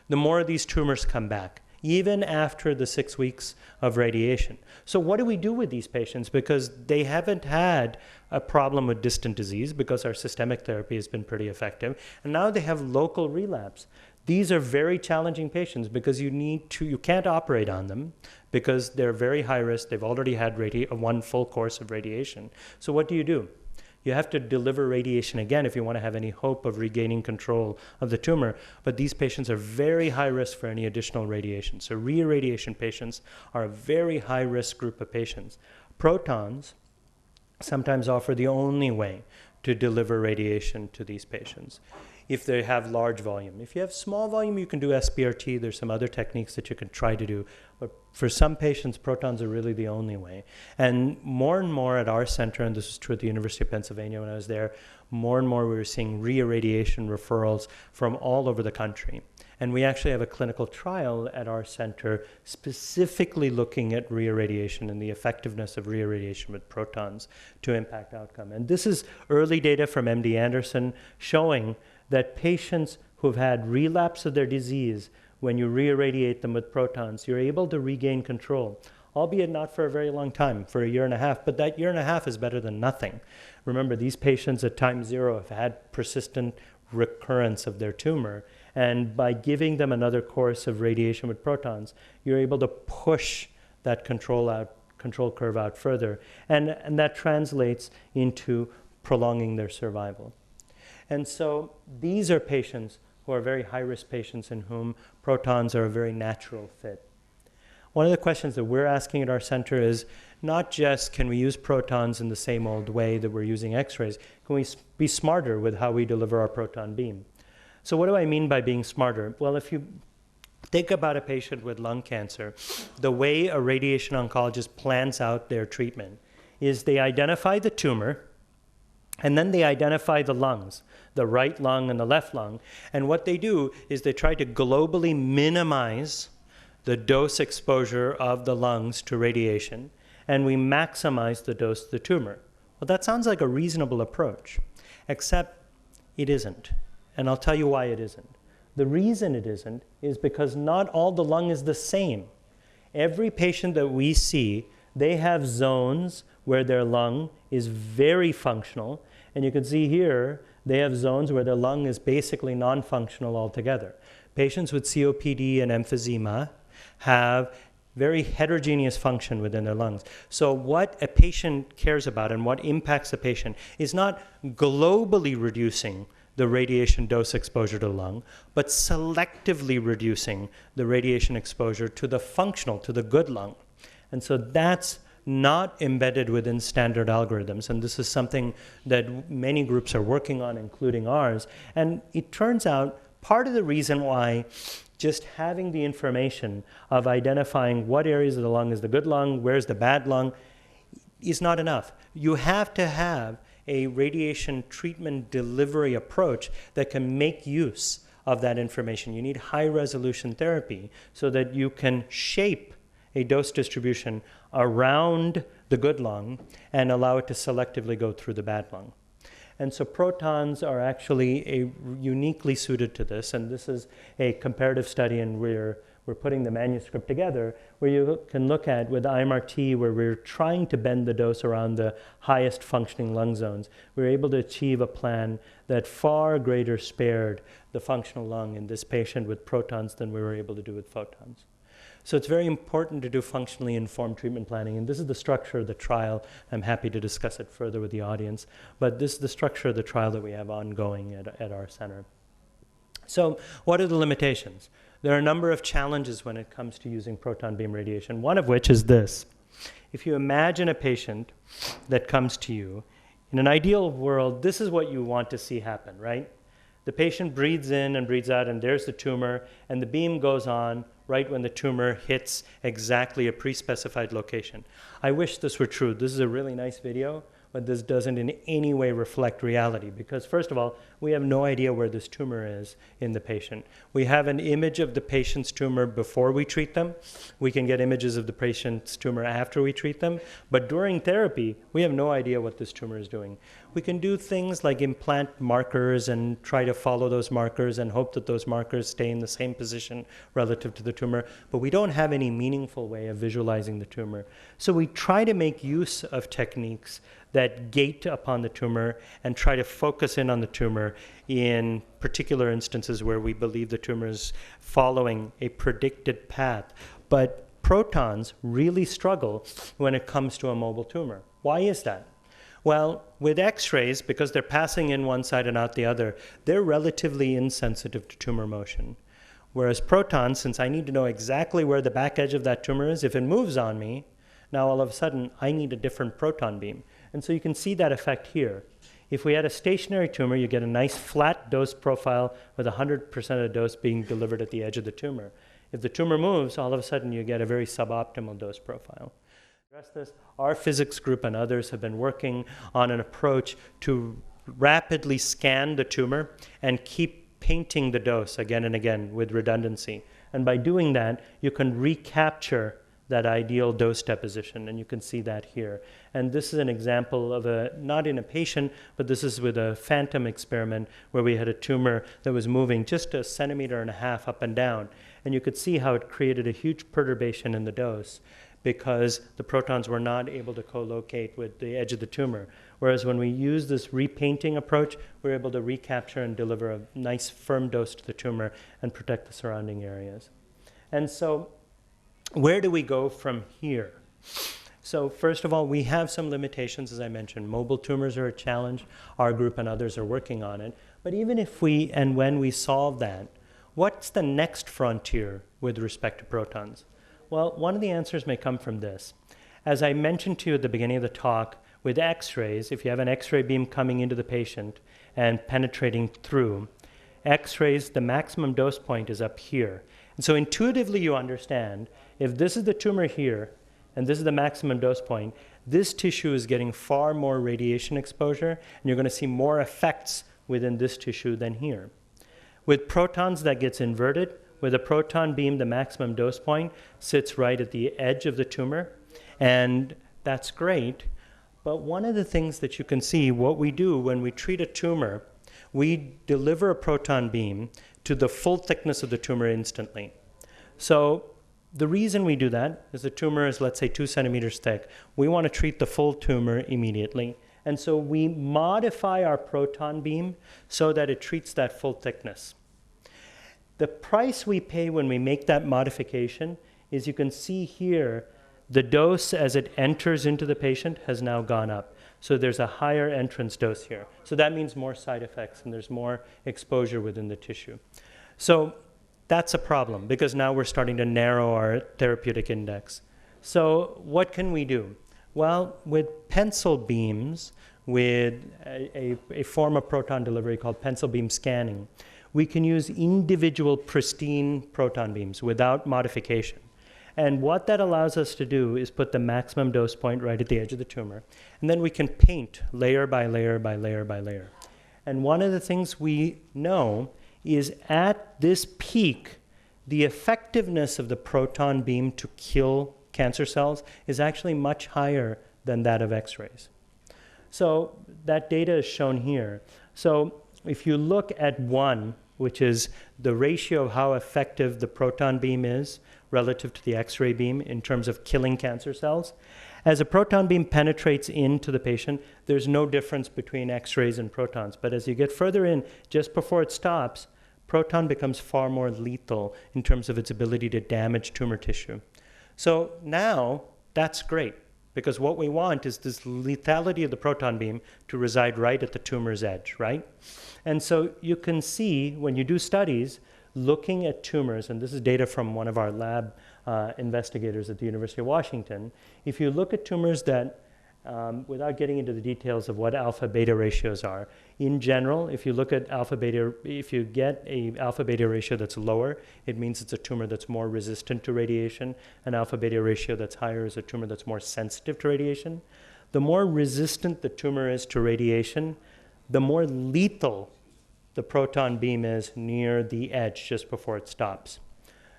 the more of these tumors come back, even after the 6 weeks of radiation. So what do we do with these patients? Because they haven't had a problem with distant disease because our systemic therapy has been pretty effective, and now they have local relapse. These are very challenging patients because you can't operate on them because they're very high risk. They've already had one full course of radiation. So what do? You have to deliver radiation again if you want to have any hope of regaining control of the tumor. But these patients are very high risk for any additional radiation. So reirradiation patients are a very high risk group of patients. Protons sometimes offer the only way to deliver radiation to these patients if they have large volume. If you have small volume, you can do SBRT. There's some other techniques that you can try to do. But for some patients, protons are really the only way. And more at our center, and this was true at the University of Pennsylvania when I was there, more and more we were seeing reirradiation referrals from all over the country. And we actually have a clinical trial at our center specifically looking at reirradiation and the effectiveness of reirradiation with protons to impact outcome. And this is early data from MD Anderson showing that patients who've had relapse of their disease, when you reirradiate them with protons, you're able to regain control, albeit not for a very long time, for 1.5 years, but that 1.5 years is better than nothing. Remember, these patients at time 0 have had persistent recurrence of their tumor, and by giving them another course of radiation with protons, you're able to push that control curve out further, and that translates into prolonging their survival. And so these are patients who are very high-risk patients in whom protons are a very natural fit. One of the questions that we're asking at our center is not just can we use protons in the same old way that we're using X-rays, can we be smarter with how we deliver our proton beam? So what do I mean by being smarter? Well, if you think about a patient with lung cancer, the way a radiation oncologist plans out their treatment is they identify the tumor, and then they identify the lungs, the right lung and the left lung. And what they do is they try to globally minimize the dose exposure of the lungs to radiation, and we maximize the dose to the tumor. Well, that sounds like a reasonable approach, except it isn't. And I'll tell you why it isn't. The reason it isn't is because not all the lung is the same. Every patient that we see, they have zones where their lung is very functional. And you can see here, they have zones where their lung is basically non-functional altogether. Patients with COPD and emphysema have very heterogeneous function within their lungs. So what a patient cares about and what impacts the patient is not globally reducing the radiation dose exposure to the lung, but selectively reducing the radiation exposure to the functional, to the good lung. And so that's not embedded within standard algorithms. And this is something that many groups are working on, including ours. And it turns out part of the reason why just having the information of identifying what areas of the lung is the good lung, where's the bad lung, is not enough. You have to have a radiation treatment delivery approach that can make use of that information. You need high-resolution therapy so that you can shape a dose distribution around the good lung and allow it to selectively go through the bad lung. And so protons are actually uniquely suited to this, and this is a comparative study, and we're putting the manuscript together where you can look at with IMRT where we're trying to bend the dose around the highest functioning lung zones. We're able to achieve a plan that far greater spared the functional lung in this patient with protons than we were able to do with photons. So it's very important to do functionally informed treatment planning, and this is the structure of the trial. I'm happy to discuss it further with the audience, but this is the structure of the trial that we have ongoing at our center. So what are the limitations? There are a number of challenges when it comes to using proton beam radiation, one of which is this. If you imagine a patient that comes to you, in an ideal world, this is what you want to see happen, right? The patient breathes in and breathes out, and there's the tumor, and the beam goes on right when the tumor hits exactly a pre-specified location. I wish this were true. This is a really nice video, but this doesn't in any way reflect reality because, first of all, we have no idea where this tumor is in the patient. We have an image of the patient's tumor before we treat them. We can get images of the patient's tumor after we treat them, but during therapy, we have no idea what this tumor is doing. We can do things like implant markers and try to follow those markers and hope that those markers stay in the same position relative to the tumor, but we don't have any meaningful way of visualizing the tumor. So we try to make use of techniques that gate upon the tumor and try to focus in on the tumor in particular instances where we believe the tumor is following a predicted path. But protons really struggle when it comes to a mobile tumor. Why is that? Well, with X-rays, because they're passing in one side and out the other, they're relatively insensitive to tumor motion. Whereas protons, since I need to know exactly where the back edge of that tumor is, if it moves on me, now all of a sudden I need a different proton beam. And so you can see that effect here. If we had a stationary tumor, you get a nice flat dose profile with 100% of the dose being delivered at the edge of the tumor. If the tumor moves, all of a sudden you get a very suboptimal dose profile. To address this, our physics group and others have been working on an approach to rapidly scan the tumor and keep painting the dose again and again with redundancy. And by doing that, you can recapture that ideal dose deposition, and you can see that here. And this is an example of not in a patient, but this is with a phantom experiment where we had a tumor that was moving just 1.5 centimeters up and down. And you could see how it created a huge perturbation in the dose because the protons were not able to co-locate with the edge of the tumor. Whereas when we use this repainting approach, we're able to recapture and deliver a nice firm dose to the tumor and protect the surrounding areas. And so where do we go from here? So first of all, we have some limitations, as I mentioned. Mobile tumors are a challenge. Our group and others are working on it. But even if we and when we solve that, what's the next frontier with respect to protons? Well, one of the answers may come from this. As I mentioned to you at the beginning of the talk, with X-rays, if you have an X-ray beam coming into the patient and penetrating through, X-rays, the maximum dose point is up here. And so intuitively you understand, if this is the tumor here, and this is the maximum dose point, this tissue is getting far more radiation exposure, and you're going to see more effects within this tissue than here. With protons, that gets inverted. With a proton beam, the maximum dose point sits right at the edge of the tumor, and that's great. But one of the things that you can see, what we do when we treat a tumor, we deliver a proton beam to the full thickness of the tumor instantly. So the reason we do that is the tumor is, let's say, 2 centimeters thick. We want to treat the full tumor immediately. And so we modify our proton beam so that it treats that full thickness. The price we pay when we make that modification is, you can see here, the dose as it enters into the patient has now gone up. So there's a higher entrance dose here. So that means more side effects and there's more exposure within the tissue. So that's a problem because now we're starting to narrow our therapeutic index. So what can we do? Well, with pencil beams, with a form of proton delivery called pencil beam scanning, we can use individual pristine proton beams without modification. And what that allows us to do is put the maximum dose point right at the edge of the tumor. And then we can paint layer by layer by layer by layer. And one of the things we know is at this peak, the effectiveness of the proton beam to kill cancer cells is actually much higher than that of X-rays. So that data is shown here. So if you look at 1, which is the ratio of how effective the proton beam is relative to the X-ray beam in terms of killing cancer cells, as a proton beam penetrates into the patient, there's no difference between X-rays and protons. But as you get further in, just before it stops, proton becomes far more lethal in terms of its ability to damage tumor tissue. So now that's great, because what we want is this lethality of the proton beam to reside right at the tumor's edge, right? And so you can see when you do studies looking at tumors, and this is data from one of our lab investigators at the University of Washington, if you look at tumors that, without getting into the details of what alpha-beta ratios are, in general, if you look at alpha-beta, if you get a alpha-beta ratio that's lower, it means it's a tumor that's more resistant to radiation. An alpha-beta ratio that's higher is a tumor that's more sensitive to radiation. The more resistant the tumor is to radiation, the more lethal the proton beam is near the edge just before it stops.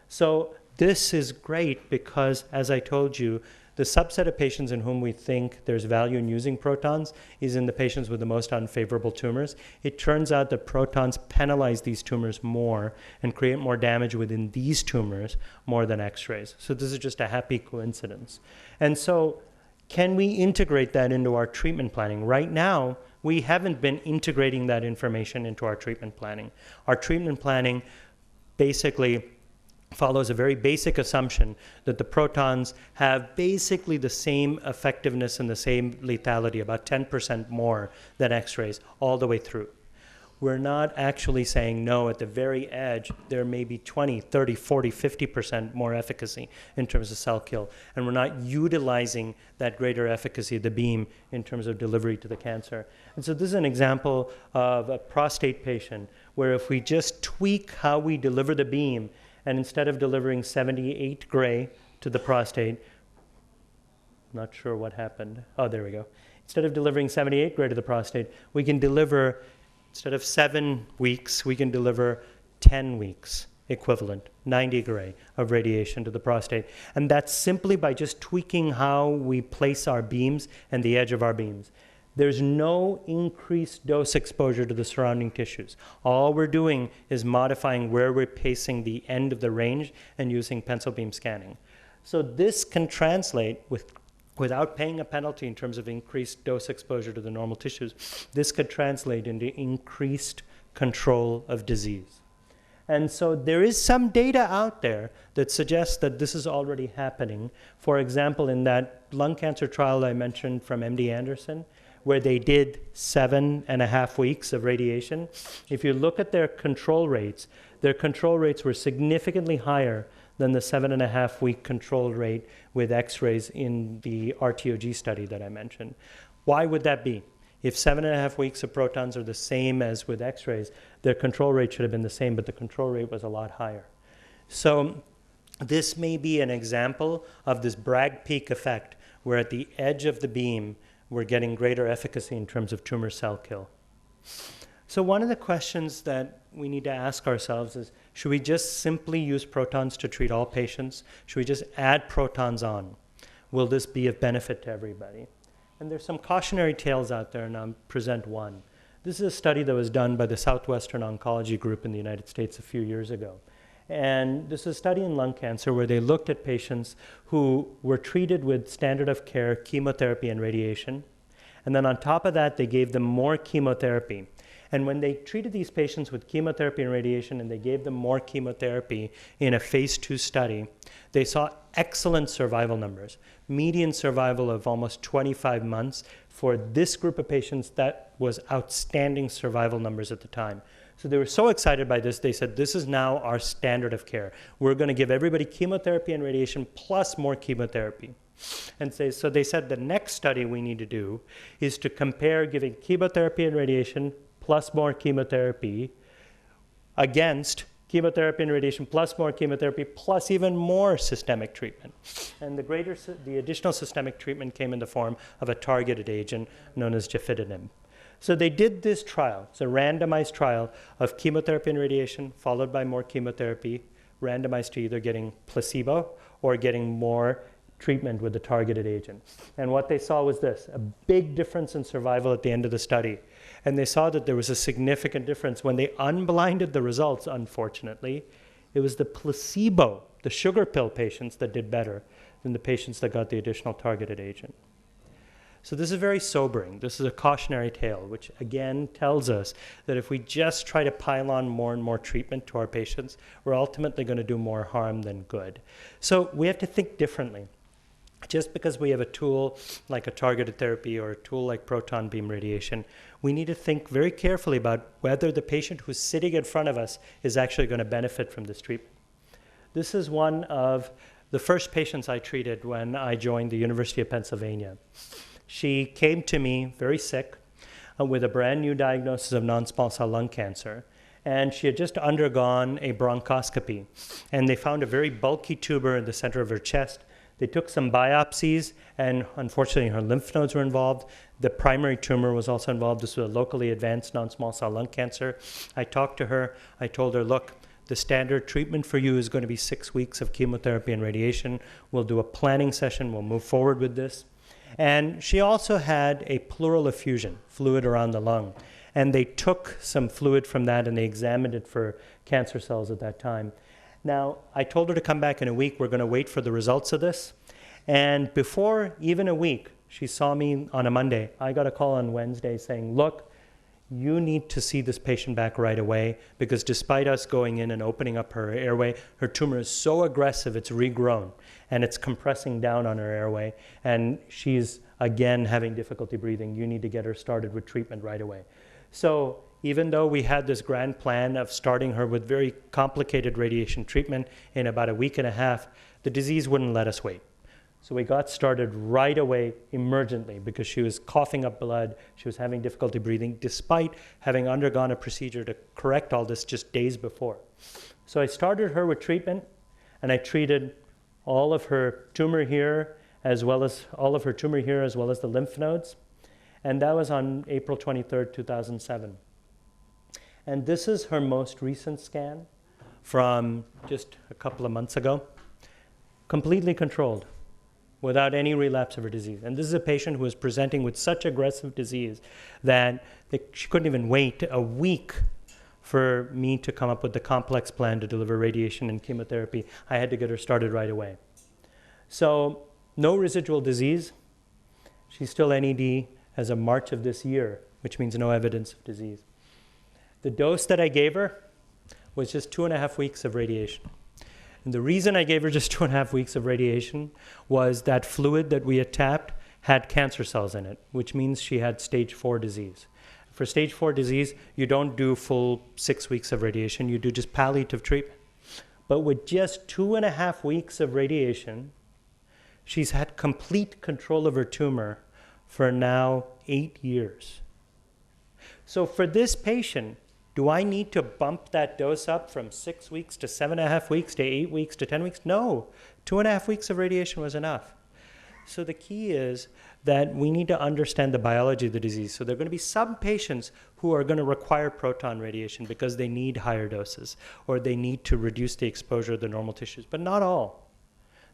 So this is great because, as I told you, the subset of patients in whom we think there's value in using protons is in the patients with the most unfavorable tumors. It turns out that protons penalize these tumors more and create more damage within these tumors more than X-rays. So this is just a happy coincidence. And so can we integrate that into our treatment planning? Right now, we haven't been integrating that information into our treatment planning. Our treatment planning basically follows a very basic assumption that the protons have basically the same effectiveness and the same lethality, about 10% more than X-rays, all the way through. We're not actually saying, no, at the very edge, there may be 20, 30, 40, 50% more efficacy in terms of cell kill. And we're not utilizing that greater efficacy of the beam in terms of delivery to the cancer. And so this is an example of a prostate patient where if we just tweak how we deliver the beam, and instead of delivering 78 gray to the prostate, not sure what happened. Oh, there we go. Instead of delivering 78 gray to the prostate, we can deliver, instead of 7 weeks, we can deliver 10 weeks equivalent, 90 gray of radiation to the prostate. And that's simply by just tweaking how we place our beams and the edge of our beams. There's no increased dose exposure to the surrounding tissues. All we're doing is modifying where we're pacing the end of the range and using pencil beam scanning. So this can translate without paying a penalty in terms of increased dose exposure to the normal tissues. This could translate into increased control of disease. And so there is some data out there that suggests that this is already happening. For example, in that lung cancer trial I mentioned from MD Anderson, where they did 7.5 weeks of radiation, if you look at their control rates were significantly higher than the 7.5 week control rate with X-rays in the RTOG study that I mentioned. Why would that be? If 7.5 weeks of protons are the same as with X-rays, their control rate should have been the same, but the control rate was a lot higher. So this may be an example of this Bragg peak effect, where at the edge of the beam, we're getting greater efficacy in terms of tumor cell kill. So one of the questions that we need to ask ourselves is, should we just simply use protons to treat all patients? Should we just add protons on? Will this be of benefit to everybody? And there's some cautionary tales out there, and I'll present one. This is a study that was done by the Southwestern Oncology Group in the United States a few years ago. And this is a study in lung cancer where they looked at patients who were treated with standard of care chemotherapy and radiation. And then on top of that, they gave them more chemotherapy. And when they treated these patients with chemotherapy and radiation and they gave them more chemotherapy in a phase 2 study, they saw excellent survival numbers. Median survival of almost 25 months. For this group of patients, that was outstanding survival numbers at the time. So they were so excited by this, they said, this is now our standard of care. We're going to give everybody chemotherapy and radiation plus more chemotherapy. And so they said the next study we need to do is to compare giving chemotherapy and radiation plus more chemotherapy against chemotherapy and radiation plus more chemotherapy plus even more systemic treatment. And the additional systemic treatment came in the form of a targeted agent known as gefitinib. So they did this trial. It's a randomized trial of chemotherapy and radiation followed by more chemotherapy, randomized to either getting placebo or getting more treatment with the targeted agent. And what they saw was this, a big difference in survival at the end of the study. And they saw that there was a significant difference. When they unblinded the results, unfortunately, it was the placebo, the sugar pill patients, that did better than the patients that got the additional targeted agent. So this is very sobering. This is a cautionary tale, which again tells us that if we just try to pile on more and more treatment to our patients, we're ultimately going to do more harm than good. So we have to think differently. Just because we have a tool like a targeted therapy or a tool like proton beam radiation, we need to think very carefully about whether the patient who's sitting in front of us is actually going to benefit from this treatment. This is one of the first patients I treated when I joined the University of Pennsylvania. She came to me very sick with a brand new diagnosis of non-small cell lung cancer. And she had just undergone a bronchoscopy. And they found a very bulky tumor in the center of her chest. They took some biopsies, and unfortunately her lymph nodes were involved. The primary tumor was also involved. This was a locally advanced non-small cell lung cancer. I talked to her. I told her, look, the standard treatment for you is going to be 6 weeks of chemotherapy and radiation. We'll do a planning session. We'll move forward with this. And she also had a pleural effusion, fluid around the lung. And they took some fluid from that and they examined it for cancer cells at that time. Now, I told her to come back in a week. We're going to wait for the results of this. And before even a week, she saw me on a Monday. I got a call on Wednesday saying, look, you need to see this patient back right away because despite us going in and opening up her airway, her tumor is so aggressive, it's regrown and it's compressing down on her airway. And she's, again, having difficulty breathing. You need to get her started with treatment right away. So even though we had this grand plan of starting her with very complicated radiation treatment in about a week and a half, the disease wouldn't let us wait. So we got started right away, emergently, because she was coughing up blood, she was having difficulty breathing, despite having undergone a procedure to correct all this just days before. So I started her with treatment, and I treated all of her tumor here, as well as the lymph nodes. And that was on April 23rd, 2007. And this is her most recent scan from just a couple of months ago, completely controlled, without any relapse of her disease. And this is a patient who was presenting with such aggressive disease that she couldn't even wait a week for me to come up with the complex plan to deliver radiation and chemotherapy. I had to get her started right away. So no residual disease. She's still NED as of March of this year, which means no evidence of disease. The dose that I gave her was just 2.5 weeks of radiation. And the reason I gave her just 2.5 weeks of radiation was that fluid that we had tapped had cancer cells in it, which means she had stage 4 disease. For stage 4 disease, you don't do full 6 weeks of radiation, you do just palliative treatment. But with just 2.5 weeks of radiation, she's had complete control of her tumor for now 8 years. So for this patient, do I need to bump that dose up from 6 weeks to 7.5 weeks to 8 weeks to 10 weeks? No, 2.5 weeks of radiation was enough. So the key is that we need to understand the biology of the disease. So there are going to be some patients who are going to require proton radiation because they need higher doses or they need to reduce the exposure of the normal tissues, but not all.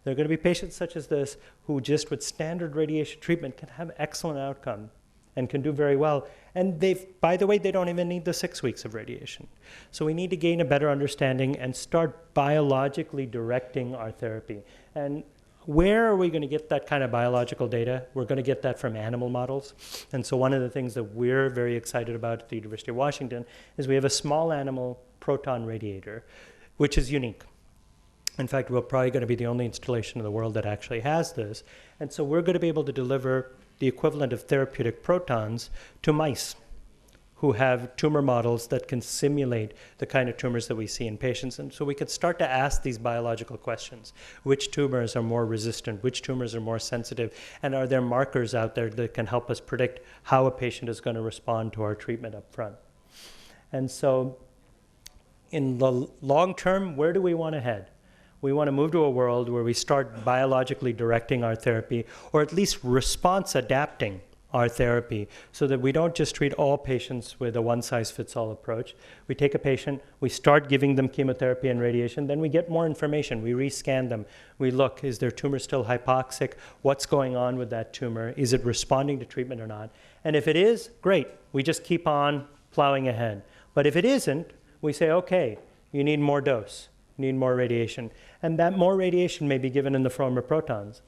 There are going to be patients such as this who just with standard radiation treatment can have excellent outcome and can do very well. And by the way, they don't even need the 6 weeks of radiation. So we need to gain a better understanding and start biologically directing our therapy. And where are we going to get that kind of biological data? We're going to get that from animal models. And so one of the things that we're very excited about at the University of Washington is we have a small animal proton radiator, which is unique. In fact, we're probably going to be the only installation in the world that actually has this. And so we're going to be able to deliver the equivalent of therapeutic protons to mice who have tumor models that can simulate the kind of tumors that we see in patients. And so we can start to ask these biological questions. Which tumors are more resistant? Which tumors are more sensitive? And are there markers out there that can help us predict how a patient is going to respond to our treatment up front? And so in the long term, where do we want to head? We want to move to a world where we start biologically directing our therapy, or at least response adapting our therapy, so that we don't just treat all patients with a one-size-fits-all approach. We take a patient, we start giving them chemotherapy and radiation, then we get more information. We rescan them. We look, is their tumor still hypoxic? What's going on with that tumor? Is it responding to treatment or not? And if it is, great. We just keep on plowing ahead. But if it isn't, we say, okay, you need more dose, you need more radiation. And that more radiation may be given in the form of protons.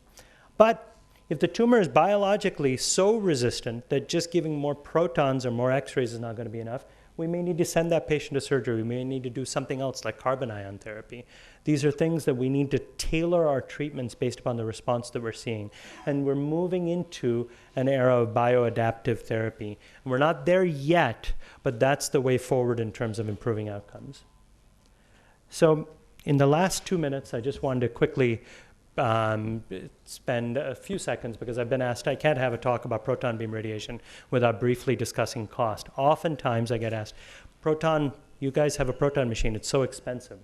But if the tumor is biologically so resistant that just giving more protons or more X-rays is not going to be enough, we may need to send that patient to surgery. We may need to do something else like carbon ion therapy. These are things that we need to tailor our treatments based upon the response that we're seeing. And we're moving into an era of bioadaptive therapy. And we're not there yet, but that's the way forward in terms of improving outcomes. So in the last 2 minutes, I just wanted to quickly spend a few seconds, because I've been asked, I can't have a talk about proton beam radiation without briefly discussing cost. Oftentimes I get asked, you guys have a proton machine, it's so expensive.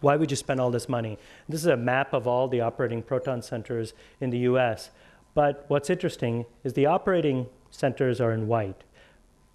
Why would you spend all this money? This is a map of all the operating proton centers in the US. But what's interesting is the operating centers are in white.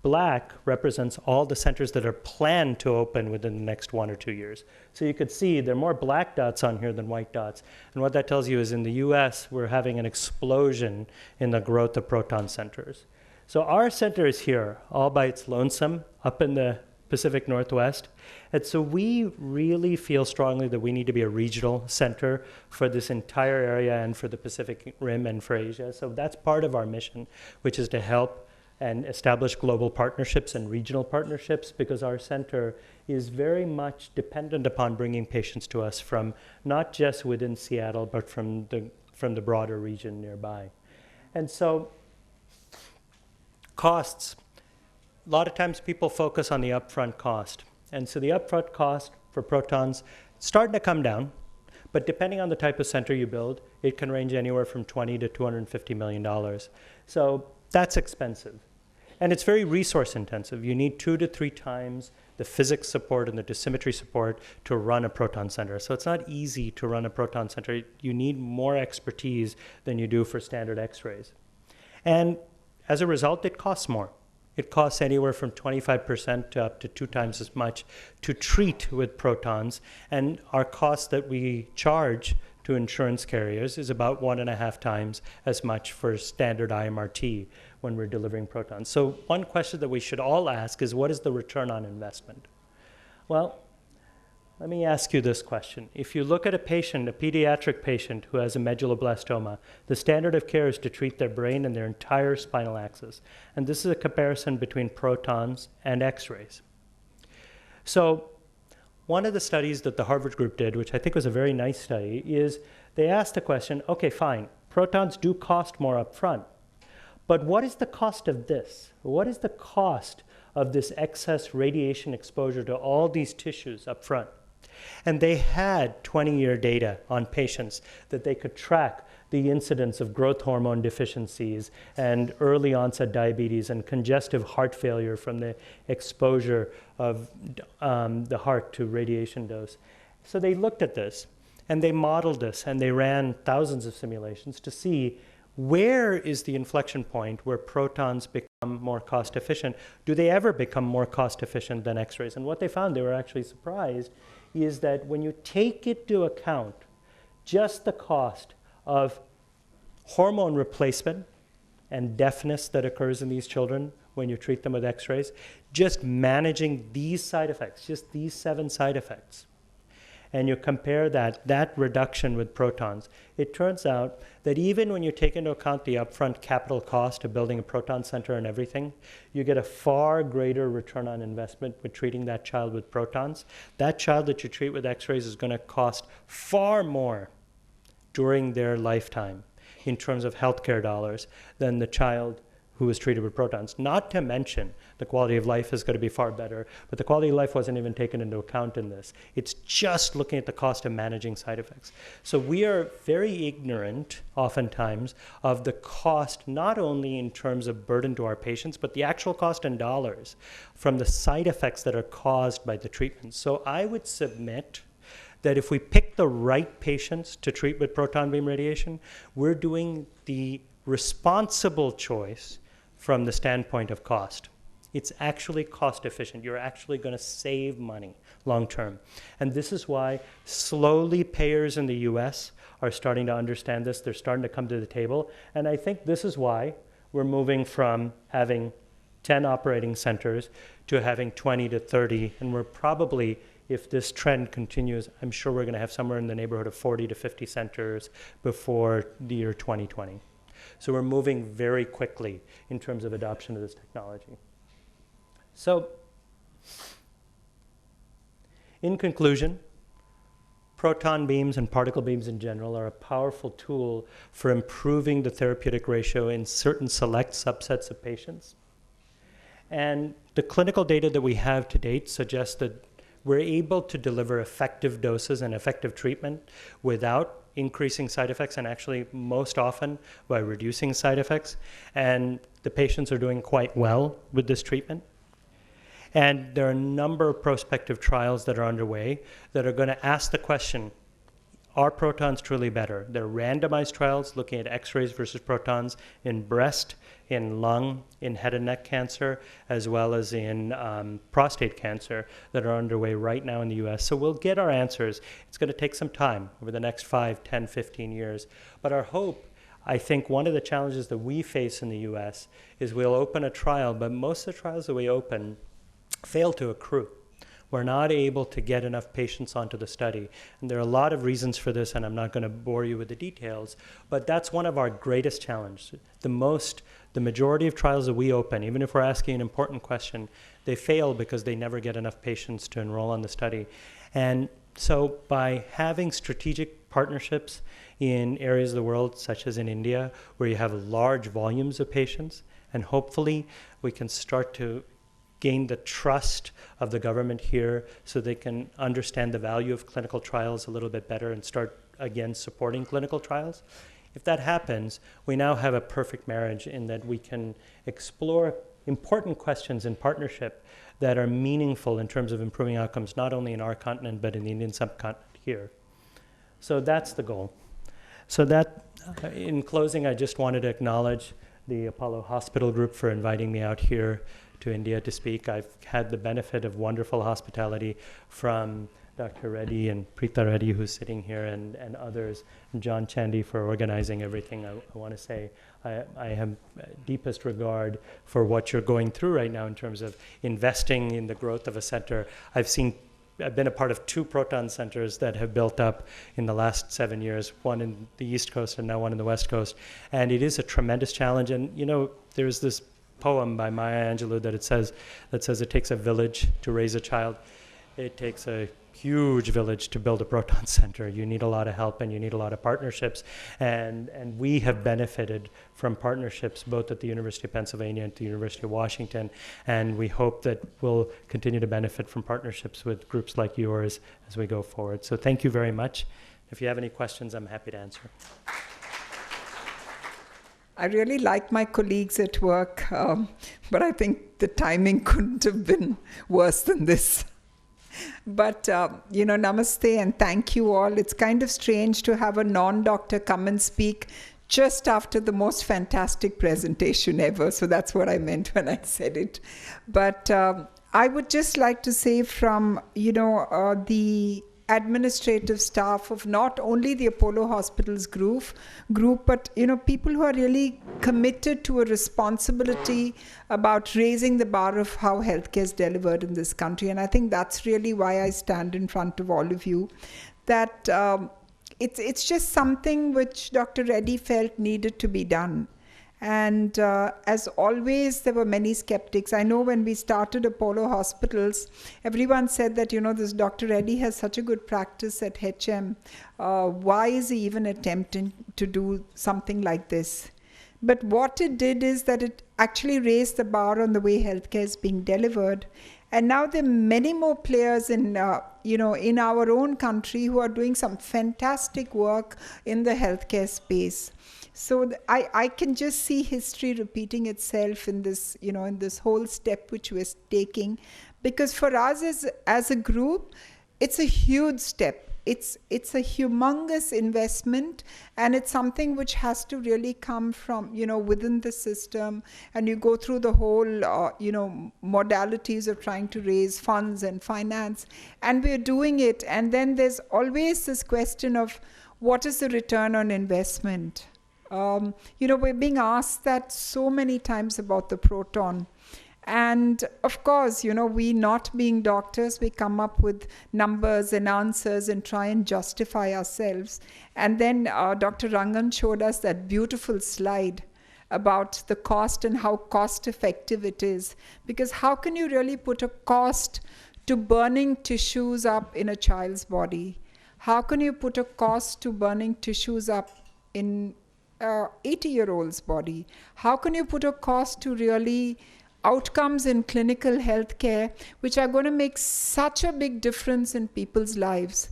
Black represents all the centers that are planned to open within the next 1 or 2 years. So you could see there are more black dots on here than white dots. And what that tells you is in the US, we're having an explosion in the growth of proton centers. So our center is here, all by its lonesome, up in the Pacific Northwest. And so we really feel strongly that we need to be a regional center for this entire area and for the Pacific Rim and for Asia. So that's part of our mission, which is to help and establish global partnerships and regional partnerships, because our center is very much dependent upon bringing patients to us from not just within Seattle, but from the broader region nearby. And so costs. A lot of times people focus on the upfront cost. And so the upfront cost for protons is starting to come down, but depending on the type of center you build, it can range anywhere from $20 to $250 million. So that's expensive. And it's very resource intensive. You need 2 to 3 times the physics support and the dosimetry support to run a proton center. So it's not easy to run a proton center. You need more expertise than you do for standard X-rays. And as a result, it costs more. It costs anywhere from 25% to up to 2 times as much to treat with protons. And our cost that we charge to insurance carriers is about 1.5 times as much for standard IMRT when we're delivering protons. So one question that we should all ask is, what is the return on investment? Well, let me ask you this question. If you look at a patient, a pediatric patient who has a medulloblastoma, the standard of care is to treat their brain and their entire spinal axis. And this is a comparison between protons and X-rays. So one of the studies that the Harvard group did, which I think was a very nice study, is they asked the question, okay, fine, protons do cost more up front, but what is the cost of this? What is the cost of this excess radiation exposure to all these tissues up front? And they had 20-year data on patients that they could track the incidence of growth hormone deficiencies and early onset diabetes and congestive heart failure from the exposure of the heart to radiation dose. So they looked at this and they modeled this and they ran thousands of simulations to see where is the inflection point where protons become more cost efficient. Do they ever become more cost efficient than X-rays? And what they found, they were actually surprised, is that when you take into account just the cost of hormone replacement and deafness that occurs in these children when you treat them with X-rays, just managing these side effects, just these 7 side effects, and you compare that reduction with protons, it turns out that even when you take into account the upfront capital cost of building a proton center and everything, you get a far greater return on investment with treating that child with protons. That child that you treat with X-rays is going to cost far more during their lifetime in terms of healthcare dollars than the child who was treated with protons. Not to mention the quality of life is going to be far better, but the quality of life wasn't even taken into account in this. It's just looking at the cost of managing side effects. So we are very ignorant, oftentimes, of the cost, not only in terms of burden to our patients, but the actual cost in dollars from the side effects that are caused by the treatment. So I would submit that if we pick the right patients to treat with proton beam radiation, we're doing the responsible choice from the standpoint of cost. It's actually cost efficient. You're actually going to save money long term. And this is why slowly payers in the US are starting to understand this. They're starting to come to the table. And I think this is why we're moving from having 10 operating centers to having 20 to 30. And we're probably, if this trend continues, I'm sure we're going to have somewhere in the neighborhood of 40 to 50 centers before the year 2020. So we're moving very quickly in terms of adoption of this technology. So, in conclusion, proton beams and particle beams in general are a powerful tool for improving the therapeutic ratio in certain select subsets of patients. And the clinical data that we have to date suggests that we're able to deliver effective doses and effective treatment without increasing side effects, and actually most often by reducing side effects. And the patients are doing quite well with this treatment. And there are a number of prospective trials that are underway that are going to ask the question, are protons truly better? They're randomized trials looking at X-rays versus protons in breast, in lung, in head and neck cancer, as well as in prostate cancer that are underway right now in the US. So we'll get our answers. It's going to take some time over the next 5, 10, 15 years. But our hope, I think one of the challenges that we face in the US is we'll open a trial, but most of the trials that we open fail to accrue. We're not able to get enough patients onto the study. And there are a lot of reasons for this, and I'm not going to bore you with the details, but that's one of our greatest challenges. The majority of trials that we open, even if we're asking an important question, they fail because they never get enough patients to enroll on the study. And so by having strategic partnerships in areas of the world, such as in India, where you have large volumes of patients, and hopefully we can start to gain the trust of the government here so they can understand the value of clinical trials a little bit better and start, again, supporting clinical trials. If that happens, we now have a perfect marriage in that we can explore important questions in partnership that are meaningful in terms of improving outcomes, not only in our continent, but in the Indian subcontinent here. So that's the goal. So that, in closing, I just wanted to acknowledge the Apollo Hospital Group for inviting me out here to India to speak. I've had the benefit of wonderful hospitality from Dr. Reddy and Preeta Reddy, who's sitting here, and others, and John Chandy for organizing everything. I want to say I have deepest regard for what you're going through right now in terms of investing in the growth of a center. I've been a part of 2 proton centers that have built up in the last 7 years, one in the East Coast and now one in the West Coast. And it is a tremendous challenge. And, you know, there's this poem by Maya Angelou that says it takes a village to raise a child. It takes a huge village to build a proton center. You need a lot of help and you need a lot of partnerships. And we have benefited from partnerships both at the University of Pennsylvania and at the University of Washington. And we hope that we'll continue to benefit from partnerships with groups like yours as we go forward. So thank you very much. If you have any questions, I'm happy to answer. I really like my colleagues at work, but I think the timing couldn't have been worse than this. But, namaste and thank you all. It's kind of strange to have a non-doctor come and speak just after the most fantastic presentation ever. So that's what I meant when I said it. But I would just like to say from, the administrative staff of not only the Apollo Hospitals group, but people who are really committed to a responsibility about raising the bar of how healthcare is delivered in this country. And I think that's really why I stand in front of all of you, that it's just something which Dr. Reddy felt needed to be done. And as always, there were many skeptics. I know when we started Apollo Hospitals, everyone said that, this Dr. Reddy has such a good practice at HM. Why is he even attempting to do something like this? But what it did is that it actually raised the bar on the way healthcare is being delivered. And now there are many more players in our own country who are doing some fantastic work in the healthcare space. So I can just see history repeating itself in this, in this whole step which we're taking, because for us as a group, it's a huge step. It's a humongous investment, and it's something which has to really come from, within the system, and you go through the whole, modalities of trying to raise funds and finance, and we're doing it. And then there's always this question of what is the return on investment? We're being asked that so many times about the proton. And of course, we not being doctors, we come up with numbers and answers and try and justify ourselves. And then Dr. Rangan showed us that beautiful slide about the cost and how cost effective it is. Because how can you really put a cost to burning tissues up in a child's body? How can you put a cost to burning tissues up in 80-year-old's body? How can you put a cost to really outcomes in clinical healthcare, which are going to make such a big difference in people's lives?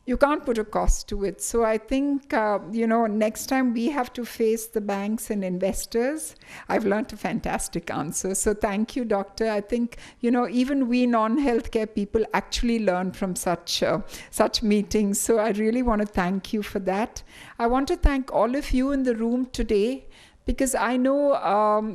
You can't put a cost to it. So I think, next time we have to face the banks and investors, I've learned a fantastic answer. So thank you, Doctor. I think, even we non-healthcare people actually learn from such meetings. So I really want to thank you for that. I want to thank all of you in the room today, because I know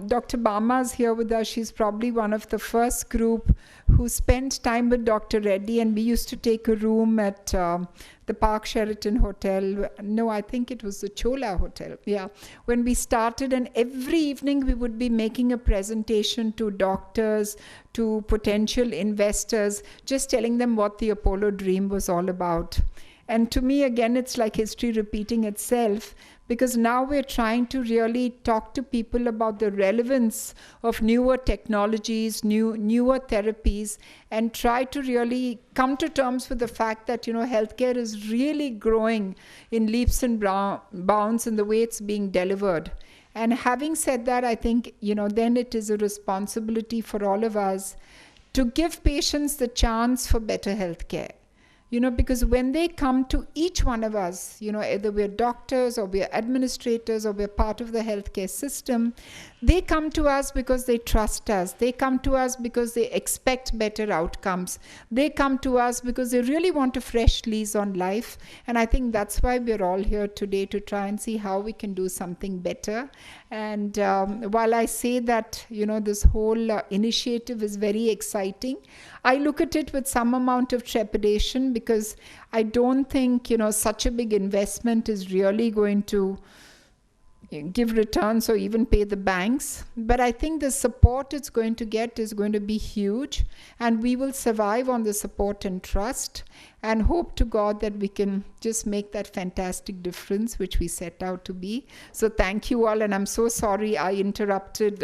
Dr. Bama is here with us. She's probably one of the first group who spent time with Dr. Reddy, and we used to take a room at the Park Sheraton Hotel. No, I think it was the Chola Hotel. Yeah, when we started, and every evening we would be making a presentation to doctors, to potential investors, just telling them what the Apollo dream was all about. And to me, again, it's like history repeating itself, because now we're trying to really talk to people about the relevance of newer technologies, newer therapies, and try to really come to terms with the fact that, healthcare is really growing in leaps and bounds in the way it's being delivered. And having said that, I think, then it is a responsibility for all of us to give patients the chance for better healthcare. Because when they come to each one of us, either we're doctors or we're administrators or we're part of the healthcare system, they come to us because they trust us. They come to us because they expect better outcomes. They come to us because they really want a fresh lease on life. And I think that's why we're all here today, to try and see how we can do something better. And while I say that, this whole initiative is very exciting, I look at it with some amount of trepidation, because I don't think, such a big investment is really going to give returns or even pay the banks. But I think the support it's going to get is going to be huge, and we will survive on the support and trust, and hope to God that we can just make that fantastic difference which we set out to be. So thank you all, and I'm so sorry I interrupted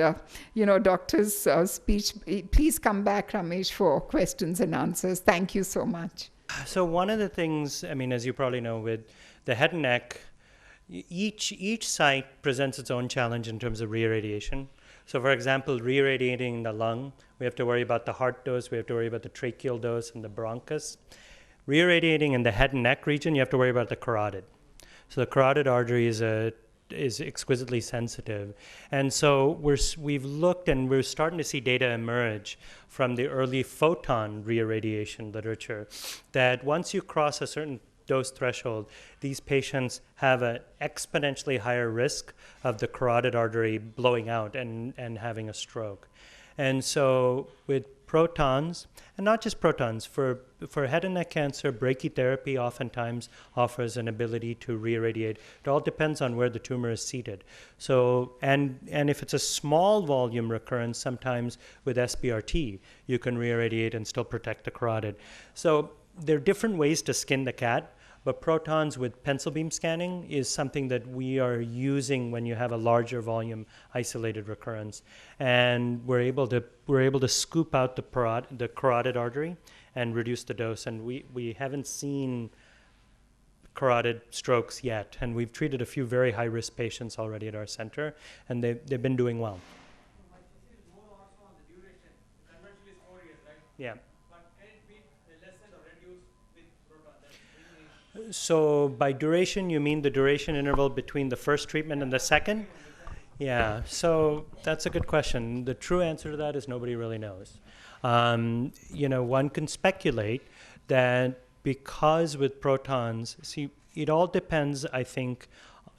doctor's speech. Please come back, Ramesh, for questions and answers. Thank you so much. So one of the things, as you probably know, with the head and neck, each site presents its own challenge in terms of re-irradiation. So for example, re-irradiating the lung, we have to worry about the heart dose, we have to worry about the tracheal dose and the bronchus. Re-irradiating in the head and neck region, you have to worry about the carotid. So the carotid artery is exquisitely sensitive. And so we've looked, and we're starting to see data emerge from the early photon re-irradiation literature, that once you cross a certain dose threshold, these patients have an exponentially higher risk of the carotid artery blowing out and having a stroke. And so with protons, and not just protons, for head and neck cancer, brachytherapy oftentimes offers an ability to re-irradiate. It all depends on where the tumor is seated. So, and if it's a small volume recurrence, sometimes with SBRT, you can re-irradiate and still protect the carotid. So there are different ways to skin the cat, but protons with pencil beam scanning is something that we are using when you have a larger volume isolated recurrence. And we're able to scoop out the carotid artery and reduce the dose. And we haven't seen carotid strokes yet. And we've treated a few very high-risk patients already at our center, and they've been doing well. Yeah. But can it be less than or reduced with proton? That's really So by duration, you mean the duration interval between the first treatment and the second? Yeah, so that's a good question. The true answer to that is nobody really knows. One can speculate that because with protons, see, it all depends, I think,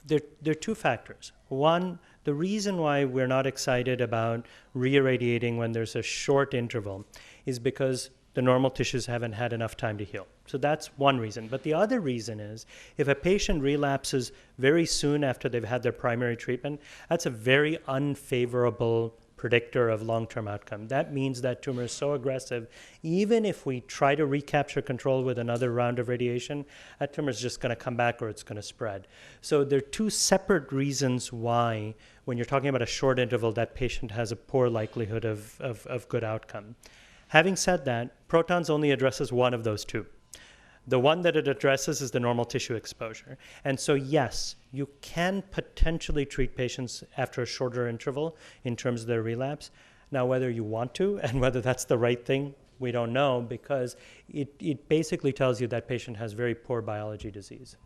there are two factors. One, the reason why we're not excited about re-irradiating when there's a short interval is because the normal tissues haven't had enough time to heal. So that's one reason. But the other reason is if a patient relapses very soon after they've had their primary treatment, that's a very unfavorable predictor of long-term outcome. That means that tumor is so aggressive, even if we try to recapture control with another round of radiation, that tumor is just going to come back or it's going to spread. So there are two separate reasons why, when you're talking about a short interval, that patient has a poor likelihood of good outcome. Having said that, protons only addresses one of those two. The one that it addresses is the normal tissue exposure. And so, yes, you can potentially treat patients after a shorter interval in terms of their relapse. Now, whether you want to and whether that's the right thing, we don't know, because it basically tells you that patient has very poor biology disease.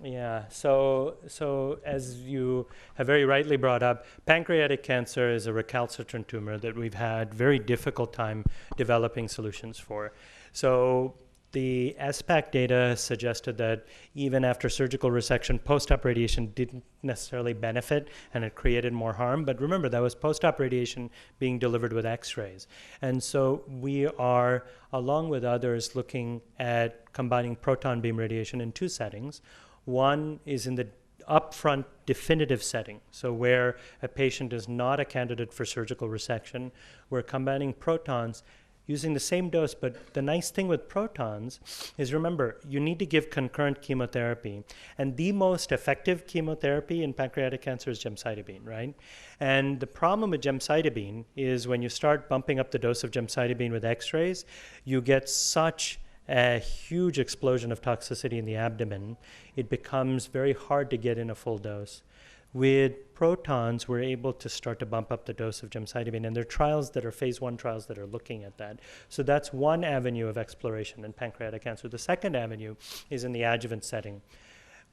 Yeah, so as you have very rightly brought up, pancreatic cancer is a recalcitrant tumor that we've had very difficult time developing solutions for. So the SPECT data suggested that even after surgical resection, post-op radiation didn't necessarily benefit and it created more harm. But remember, that was post-op radiation being delivered with X-rays. And so we are, along with others, looking at combining proton beam radiation in two settings. One is in the upfront definitive setting, so where a patient is not a candidate for surgical resection. We're combining protons using the same dose, but the nice thing with protons is, remember, you need to give concurrent chemotherapy. And the most effective chemotherapy in pancreatic cancer is gemcitabine, right? And the problem with gemcitabine is when you start bumping up the dose of gemcitabine with X-rays, you get such a huge explosion of toxicity in the abdomen, it becomes very hard to get in a full dose. With protons, we're able to start to bump up the dose of gemcitabine, and there are trials that are phase 1 trials that are looking at that. So that's one avenue of exploration in pancreatic cancer. The second avenue is in the adjuvant setting.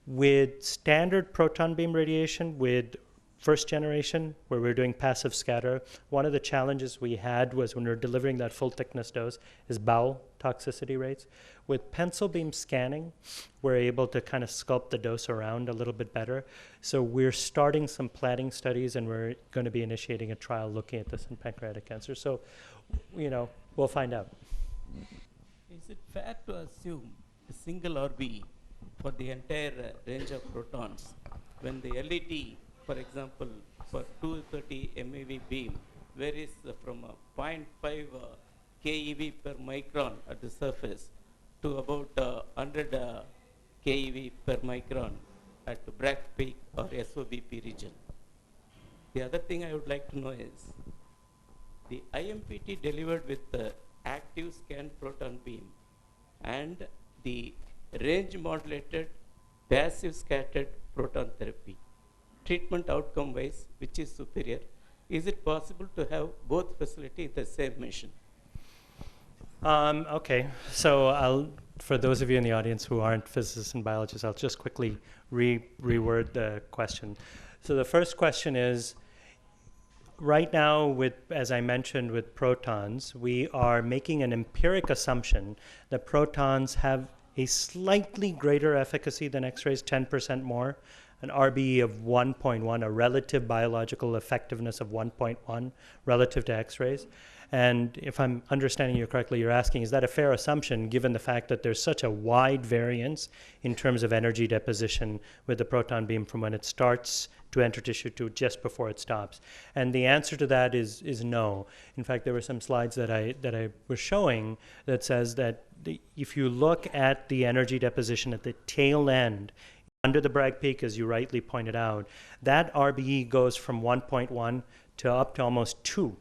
With standard proton beam radiation, with first generation, where we're doing passive scatter, one of the challenges we had was when we were delivering that full thickness dose is bowel toxicity rates. With pencil beam scanning, we're able to kind of sculpt the dose around a little bit better. So we're starting some planning studies, and we're going to be initiating a trial looking at this in pancreatic cancer. So, we'll find out. Is it fair to assume a single RBE for the entire range of protons when the LED, for example, for 230 MeV beam, varies from a 0.5 keV per micron at the surface to about 100 keV per micron at the Bragg peak or SOBP region. The other thing I would like to know is the IMPT delivered with the active scan proton beam and the range modulated passive scattered proton therapy. Treatment outcome wise, which is superior? Is it possible to have both facility in the same mission? Okay, so for those of you in the audience who aren't physicists and biologists, I'll just quickly reword the question. So the first question is, right now, as I mentioned, with protons, we are making an empiric assumption that protons have a slightly greater efficacy than X-rays, 10% more, an RBE of 1.1, a relative biological effectiveness of 1.1 relative to X-rays. And if I'm understanding you correctly, you're asking, is that a fair assumption given the fact that there's such a wide variance in terms of energy deposition with the proton beam from when it starts to enter tissue to just before it stops? And the answer to that is no. In fact, there were some slides that I was showing that says that if you look at the energy deposition at the tail end, under the Bragg peak, as you rightly pointed out, that RBE goes from 1.1 to up to almost 2.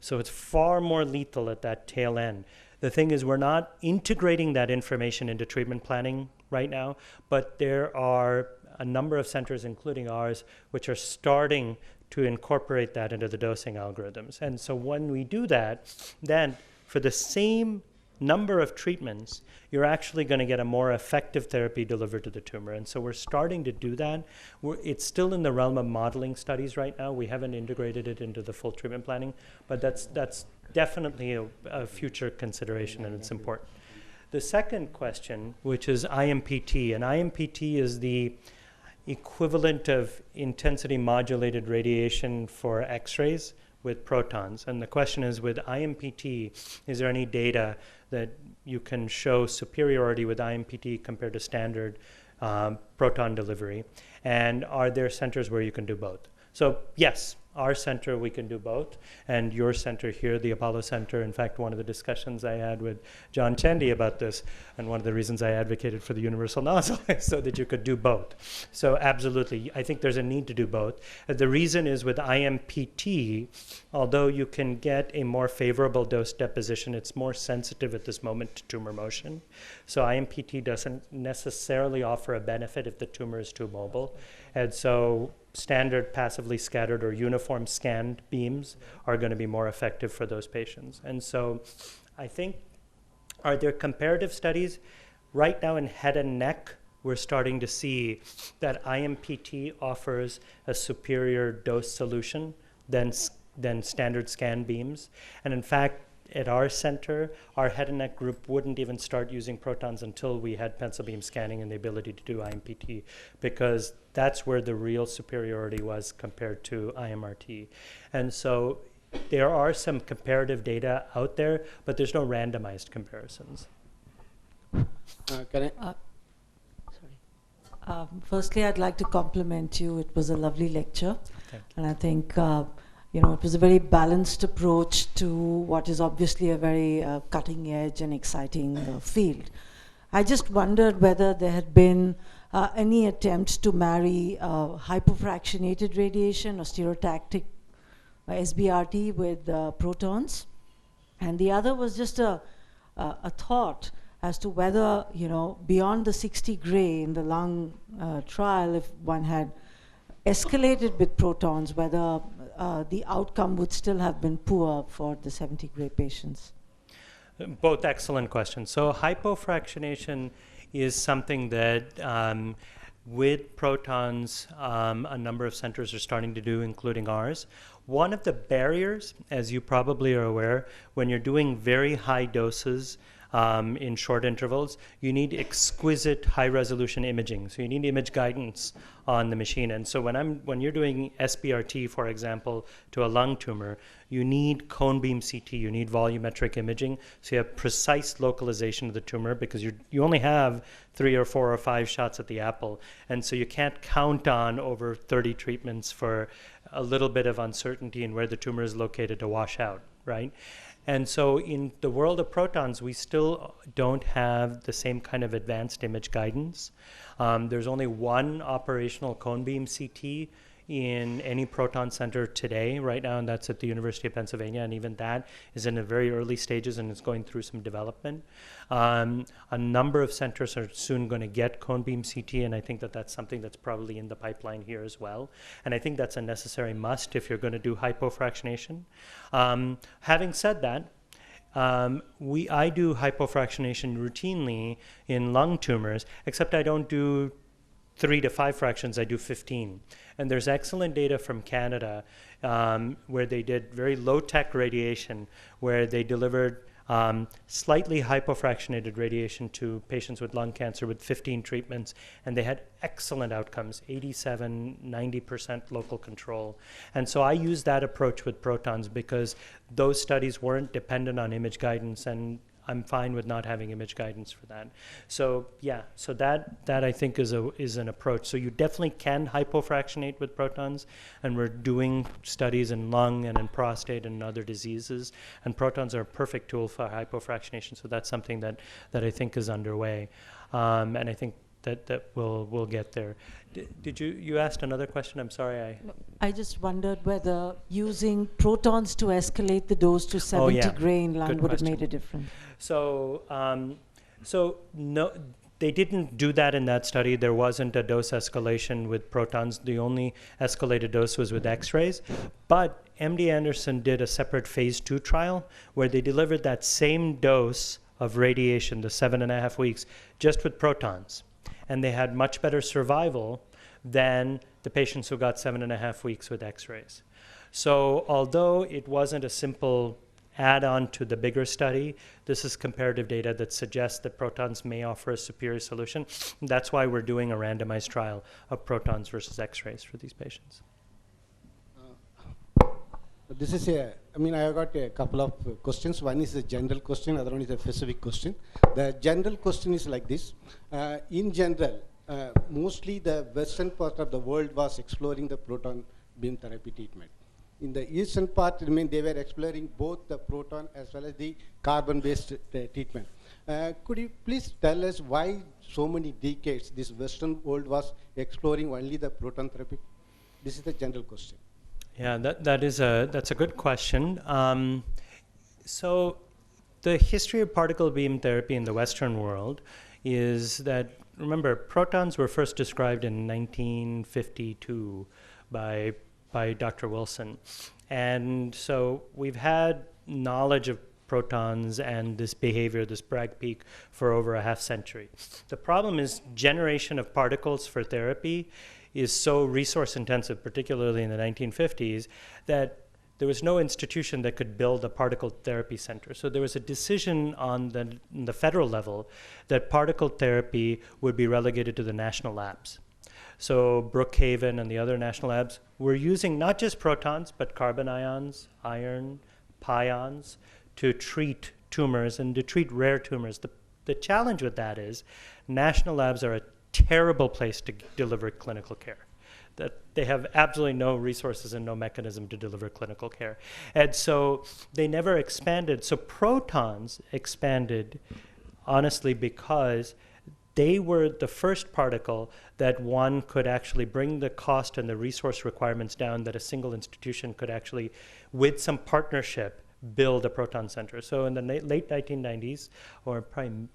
So it's far more lethal at that tail end. The thing is, we're not integrating that information into treatment planning right now, but there are a number of centers, including ours, which are starting to incorporate that into the dosing algorithms. And so when we do that, then for the same number of treatments, you're actually going to get a more effective therapy delivered to the tumor. And so we're starting to do that. It's still in the realm of modeling studies right now. We haven't integrated it into the full treatment planning, but that's definitely a future consideration, and it's important. The second question, which is IMPT, and IMPT is the equivalent of intensity modulated radiation for X-rays with protons. And the question is, with IMPT, is there any data that you can show superiority with IMPT compared to standard proton delivery? And are there centers where you can do both? So yes, our center, we can do both. And your center here, the Apollo Center, in fact, one of the discussions I had with John Chandy about this, and one of the reasons I advocated for the universal nozzle is so that you could do both. So absolutely, I think there's a need to do both. The reason is with IMPT, although you can get a more favorable dose deposition, it's more sensitive at this moment to tumor motion. So IMPT doesn't necessarily offer a benefit if the tumor is too mobile. And so standard passively scattered or uniform scanned beams are going to be more effective for those patients. And so I think, are there comparative studies? Right now in head and neck, we're starting to see that IMPT offers a superior dose solution than standard scan beams. And in fact, at our center, our head and neck group wouldn't even start using protons until we had pencil beam scanning and the ability to do IMPT, because that's where the real superiority was compared to IMRT. And so there are some comparative data out there, but there's no randomized comparisons. Can I? Firstly, I'd like to compliment you. It was a lovely lecture. Thank you. And I think it was a very balanced approach to what is obviously a very cutting edge and exciting field. I just wondered whether there had been any attempts to marry hypofractionated radiation or stereotactic SBRT with protons. And the other was just a thought as to whether, beyond the 60 gray in the lung trial, if one had escalated with protons, whether the outcome would still have been poor for the 70 gray patients. Both excellent questions. So hypofractionation is something that with protons, a number of centers are starting to do, including ours. One of the barriers, as you probably are aware, when you're doing very high doses in short intervals, you need exquisite high-resolution imaging. So you need image guidance on the machine. And so when you're doing SBRT, for example, to a lung tumor, you need cone beam CT, you need volumetric imaging, so you have precise localization of the tumor, because you only have 3 or 4 or 5 shots at the apple. And so you can't count on over 30 treatments for a little bit of uncertainty in where the tumor is located to wash out, right? And so in the world of protons, we still don't have the same kind of advanced image guidance. There's only one operational cone beam CT in any proton center today, right now, and that's at the University of Pennsylvania, and even that is in the very early stages and is going through some development. A number of centers are soon going to get cone beam CT, and I think that that's something that's probably in the pipeline here as well. And I think that's a necessary must if you're going to do hypofractionation. Having said that, I do hypofractionation routinely in lung tumors, except I don't do 3 to 5 fractions, I do 15. And there's excellent data from Canada where they did very low-tech radiation, where they delivered slightly hypofractionated radiation to patients with lung cancer with 15 treatments, and they had excellent outcomes, 87, 90% local control. And so I use that approach with protons because those studies weren't dependent on image guidance, and I'm fine with not having image guidance for that. So yeah, so that I think is an approach. So you definitely can hypofractionate with protons, and we're doing studies in lung and in prostate and other diseases, and protons are a perfect tool for hypofractionation. So that's something that I think is underway, and I think that we'll get there. Did you asked another question? I'm sorry. I just wondered whether using protons to escalate the dose to 70 gray in lung would have made a difference. So no, they didn't do that in that study. There wasn't a dose escalation with protons. The only escalated dose was with X-rays. But MD Anderson did a separate phase 2 trial where they delivered that same dose of radiation, the 7.5 weeks, just with protons. And they had much better survival than the patients who got 7.5 weeks with X-rays. So although it wasn't a simple add-on to the bigger study, this is comparative data that suggests that protons may offer a superior solution. That's why we're doing a randomized trial of protons versus X-rays for these patients. This is I have got a couple of questions. One is a general question, other one is a specific question. The general question is like this. In general, mostly the western part of the world was exploring the proton beam therapy treatment. In the eastern part, they were exploring both the proton as well as the carbon-based treatment. Could you please tell us why so many decades this western world was exploring only the proton therapy? This is the general question. Yeah, that's a good question. So the history of particle beam therapy in the Western world is that, remember, protons were first described in 1952 by Dr. Wilson. And so we've had knowledge of protons and this behavior, this Bragg peak, for over a half century. The problem is generation of particles for therapy is so resource intensive, particularly in the 1950s, that there was no institution that could build a particle therapy center. So there was a decision on the federal level that particle therapy would be relegated to the national labs. So Brookhaven and the other national labs were using not just protons, but carbon ions, iron, pions to treat tumors and to treat rare tumors. The challenge with that is national labs are a terrible place to deliver clinical care. That they have absolutely no resources and no mechanism to deliver clinical care. And so they never expanded. So protons expanded, honestly, because they were the first particle that one could actually bring the cost and the resource requirements down, that a single institution could actually, with some partnership, build a proton center. So in the late 1990s, or probably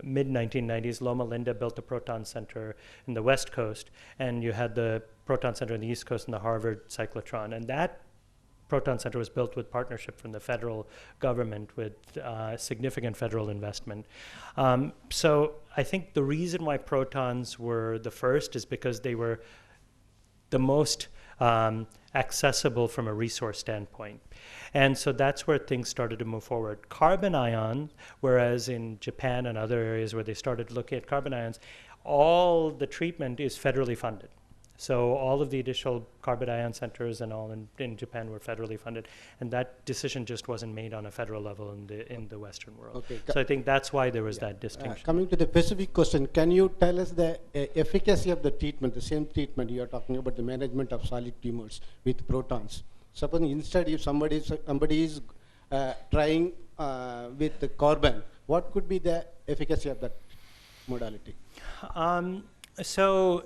mid-1990s, Loma Linda built a proton center in the West Coast, and you had the proton center in the East Coast and the Harvard cyclotron. And that proton center was built with partnership from the federal government with significant federal investment. So I think the reason why protons were the first is because they were the most accessible from a resource standpoint. And so that's where things started to move forward. Carbon ion, whereas in Japan and other areas where they started looking at carbon ions, all the treatment is federally funded. So all of the additional carbon ion centers and all in Japan were federally funded, and that decision just wasn't made on a federal level in the Western world. Okay. So I think that's why there was that distinction. Coming to the specific question, can you tell us the efficacy of the treatment, the same treatment you are talking about, the management of solid tumors with protons? Suppose instead if somebody is trying with the carbon, what could be the efficacy of that modality? So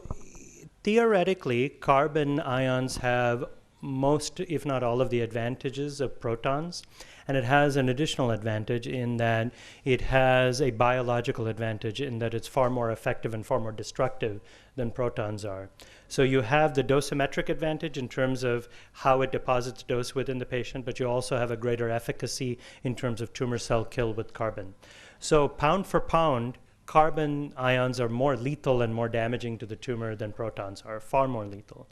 theoretically, carbon ions have most, if not all, of the advantages of protons. And it has an additional advantage in that it has a biological advantage in that it's far more effective and far more destructive than protons are. So you have the dosimetric advantage in terms of how it deposits dose within the patient, but you also have a greater efficacy in terms of tumor cell kill with carbon. So pound for pound, carbon ions are more lethal and more damaging to the tumor than protons are, far more lethal.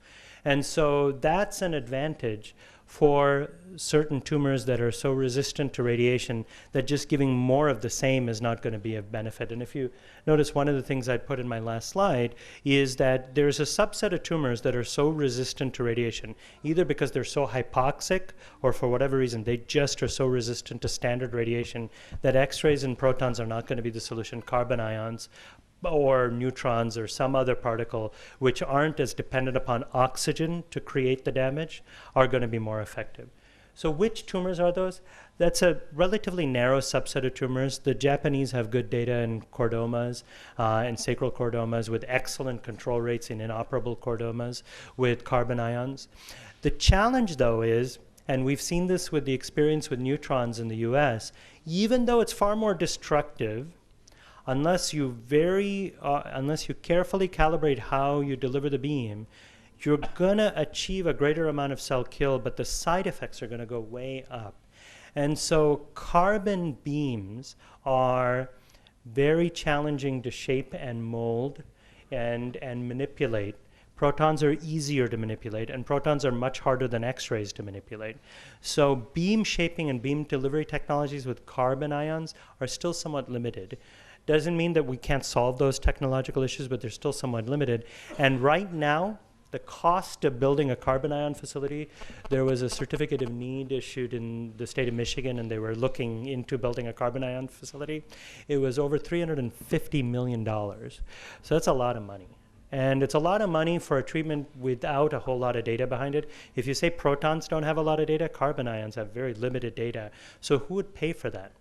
And so that's an advantage for certain tumors that are so resistant to radiation that just giving more of the same is not going to be of benefit. And if you notice, one of the things I put in my last slide is that there's a subset of tumors that are so resistant to radiation, either because they're so hypoxic or for whatever reason, they just are so resistant to standard radiation that X-rays and protons are not going to be the solution. Carbon ions or neutrons or some other particle which aren't as dependent upon oxygen to create the damage are going to be more effective. So which tumors are those? That's a relatively narrow subset of tumors. The Japanese have good data in chordomas and sacral chordomas with excellent control rates in inoperable chordomas with carbon ions. The challenge, though, is, and we've seen this with the experience with neutrons in the US, even though it's far more destructive, unless you carefully calibrate how you deliver the beam, you're going to achieve a greater amount of cell kill, but the side effects are going to go way up. And so carbon beams are very challenging to shape and mold and manipulate. Protons are easier to manipulate, and protons are much harder than X-rays to manipulate. So beam shaping and beam delivery technologies with carbon ions are still somewhat limited. Doesn't mean that we can't solve those technological issues, but they're still somewhat limited. And right now, the cost of building a carbon ion facility, there was a certificate of need issued in the state of Michigan, and they were looking into building a carbon ion facility. It was over $350 million. So that's a lot of money. And it's a lot of money for a treatment without a whole lot of data behind it. If you say protons don't have a lot of data, carbon ions have very limited data. So who would pay for that?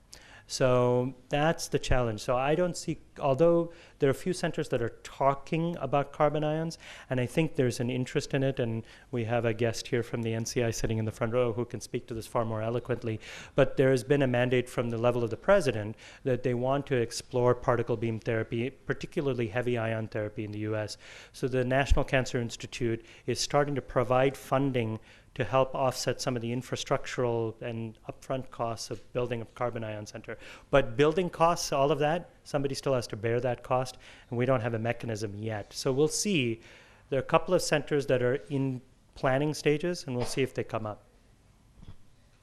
So that's the challenge. So I don't see, although there are a few centers that are talking about carbon ions, and I think there's an interest in it, and we have a guest here from the NCI sitting in the front row who can speak to this far more eloquently, but there has been a mandate from the level of the president that they want to explore particle beam therapy, particularly heavy ion therapy in the US. So the National Cancer Institute is starting to provide funding to help offset some of the infrastructural and upfront costs of building a carbon ion center. But building costs, all of that, somebody still has to bear that cost, and we don't have a mechanism yet. So we'll see. There are a couple of centers that are in planning stages, and we'll see if they come up.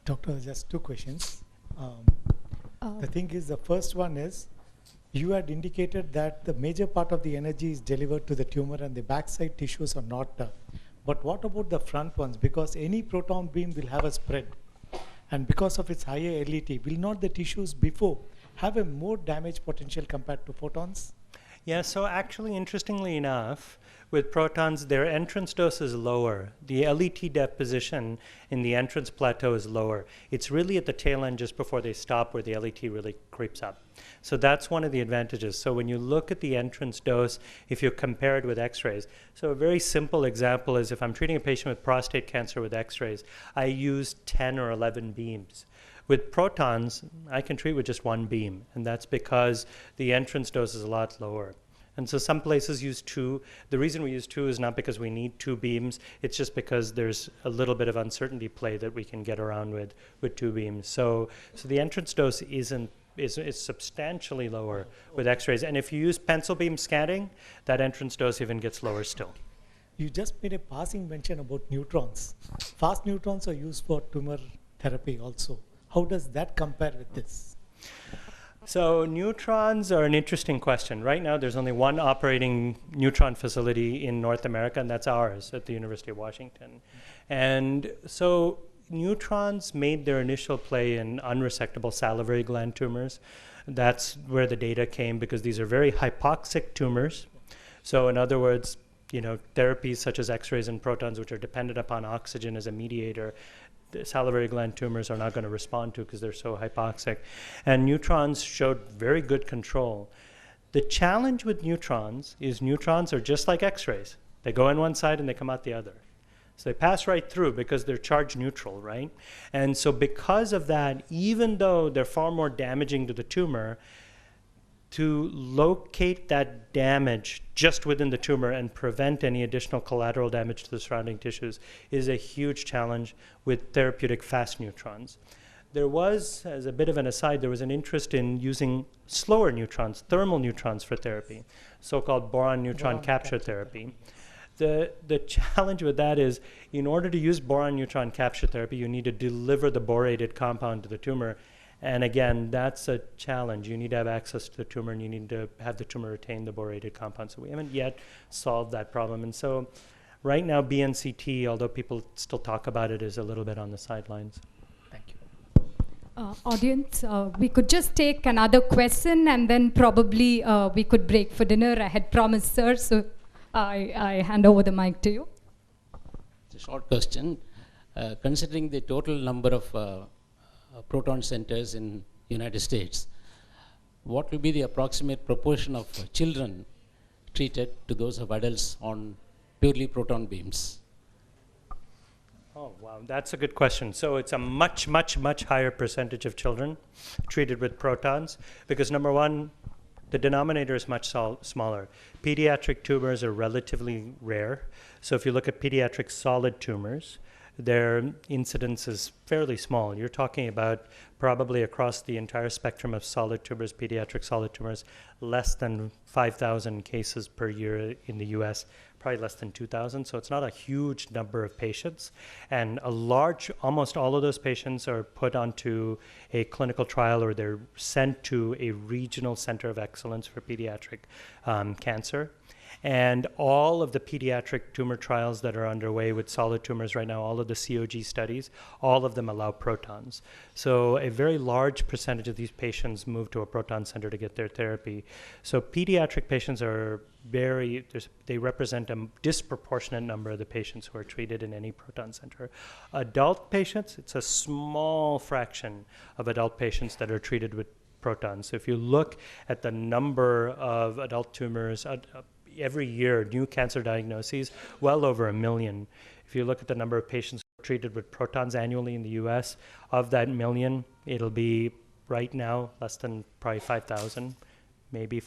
Doctor, just two questions. The thing is, the first one is, you had indicated that the major part of the energy is delivered to the tumor and the backside tissues are not but what about the front ones? Because any proton beam will have a spread. And because of its higher LET, will not the tissues before have a more damage potential compared to photons? Yeah, so actually, interestingly enough, with protons, their entrance dose is lower. The LET deposition in the entrance plateau is lower. It's really at the tail end just before they stop where the LET really creeps up. So that's one of the advantages. So when you look at the entrance dose, if you compare it with X-rays, so a very simple example is if I'm treating a patient with prostate cancer with X-rays, I use 10 or 11 beams. With protons, I can treat with just one beam, and that's because the entrance dose is a lot lower. And so some places use 2. The reason we use 2 is not because we need 2 beams, it's just because there's a little bit of uncertainty play that we can get around with 2 beams. So the entrance dose is substantially lower with X-rays. And if you use pencil beam scanning, that entrance dose even gets lower still. You just made a passing mention about neutrons. Fast neutrons are used for tumor therapy also. How does that compare with this? So neutrons are an interesting question. Right now, there's only one operating neutron facility in North America, and that's ours at the University of Washington. And so neutrons made their initial play in unresectable salivary gland tumors. That's where the data came because these are very hypoxic tumors. So in other words, therapies such as X-rays and protons, which are dependent upon oxygen as a mediator, the salivary gland tumors are not going to respond to because they're so hypoxic. And neutrons showed very good control. The challenge with neutrons is neutrons are just like X-rays. They go in one side and they come out the other. So they pass right through because they're charge neutral, right? And so because of that, even though they're far more damaging to the tumor, to locate that damage just within the tumor and prevent any additional collateral damage to the surrounding tissues is a huge challenge with therapeutic fast neutrons. There was, as a bit of an aside, there was an interest in using slower neutrons, thermal neutrons for therapy, so-called boron neutron capture therapy. The challenge with that is, in order to use boron neutron capture therapy, you need to deliver the borated compound to the tumor. And again, that's a challenge. You need to have access to the tumor, and you need to have the tumor retain the borated compound. So we haven't yet solved that problem. And so right now, BNCT, although people still talk about it, is a little bit on the sidelines. Thank you. Audience, we could just take another question, and then probably we could break for dinner. I had promised, sir, so I hand over the mic to you. It's a short question. Considering the total number of proton centers in United States, what will be the approximate proportion of children treated to those of adults on purely proton beams? Oh, wow, that's a good question. So it's a much, much, much higher percentage of children treated with protons because number one, the denominator is much smaller. Pediatric tumors are relatively rare. So if you look at pediatric solid tumors, their incidence is fairly small. You're talking about probably across the entire spectrum of solid tumors, pediatric solid tumors, less than 5,000 cases per year in the US, probably less than 2,000. So it's not a huge number of patients. And almost all of those patients are put onto a clinical trial, or they're sent to a regional center of excellence for pediatric cancer. And all of the pediatric tumor trials that are underway with solid tumors right now, all of the COG studies, all of them allow protons. So a very large percentage of these patients move to a proton center to get their therapy. So pediatric patients are they represent a disproportionate number of the patients who are treated in any proton center. Adult patients, it's a small fraction of adult patients that are treated with protons. So if you look at the number of adult tumors, every year, new cancer diagnoses, well over 1 million. If you look at the number of patients treated with protons annually in the US, of that 1 million, it'll be right now less than probably 5,000, maybe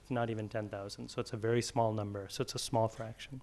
not even 10,000. So it's a very small number. So it's a small fraction.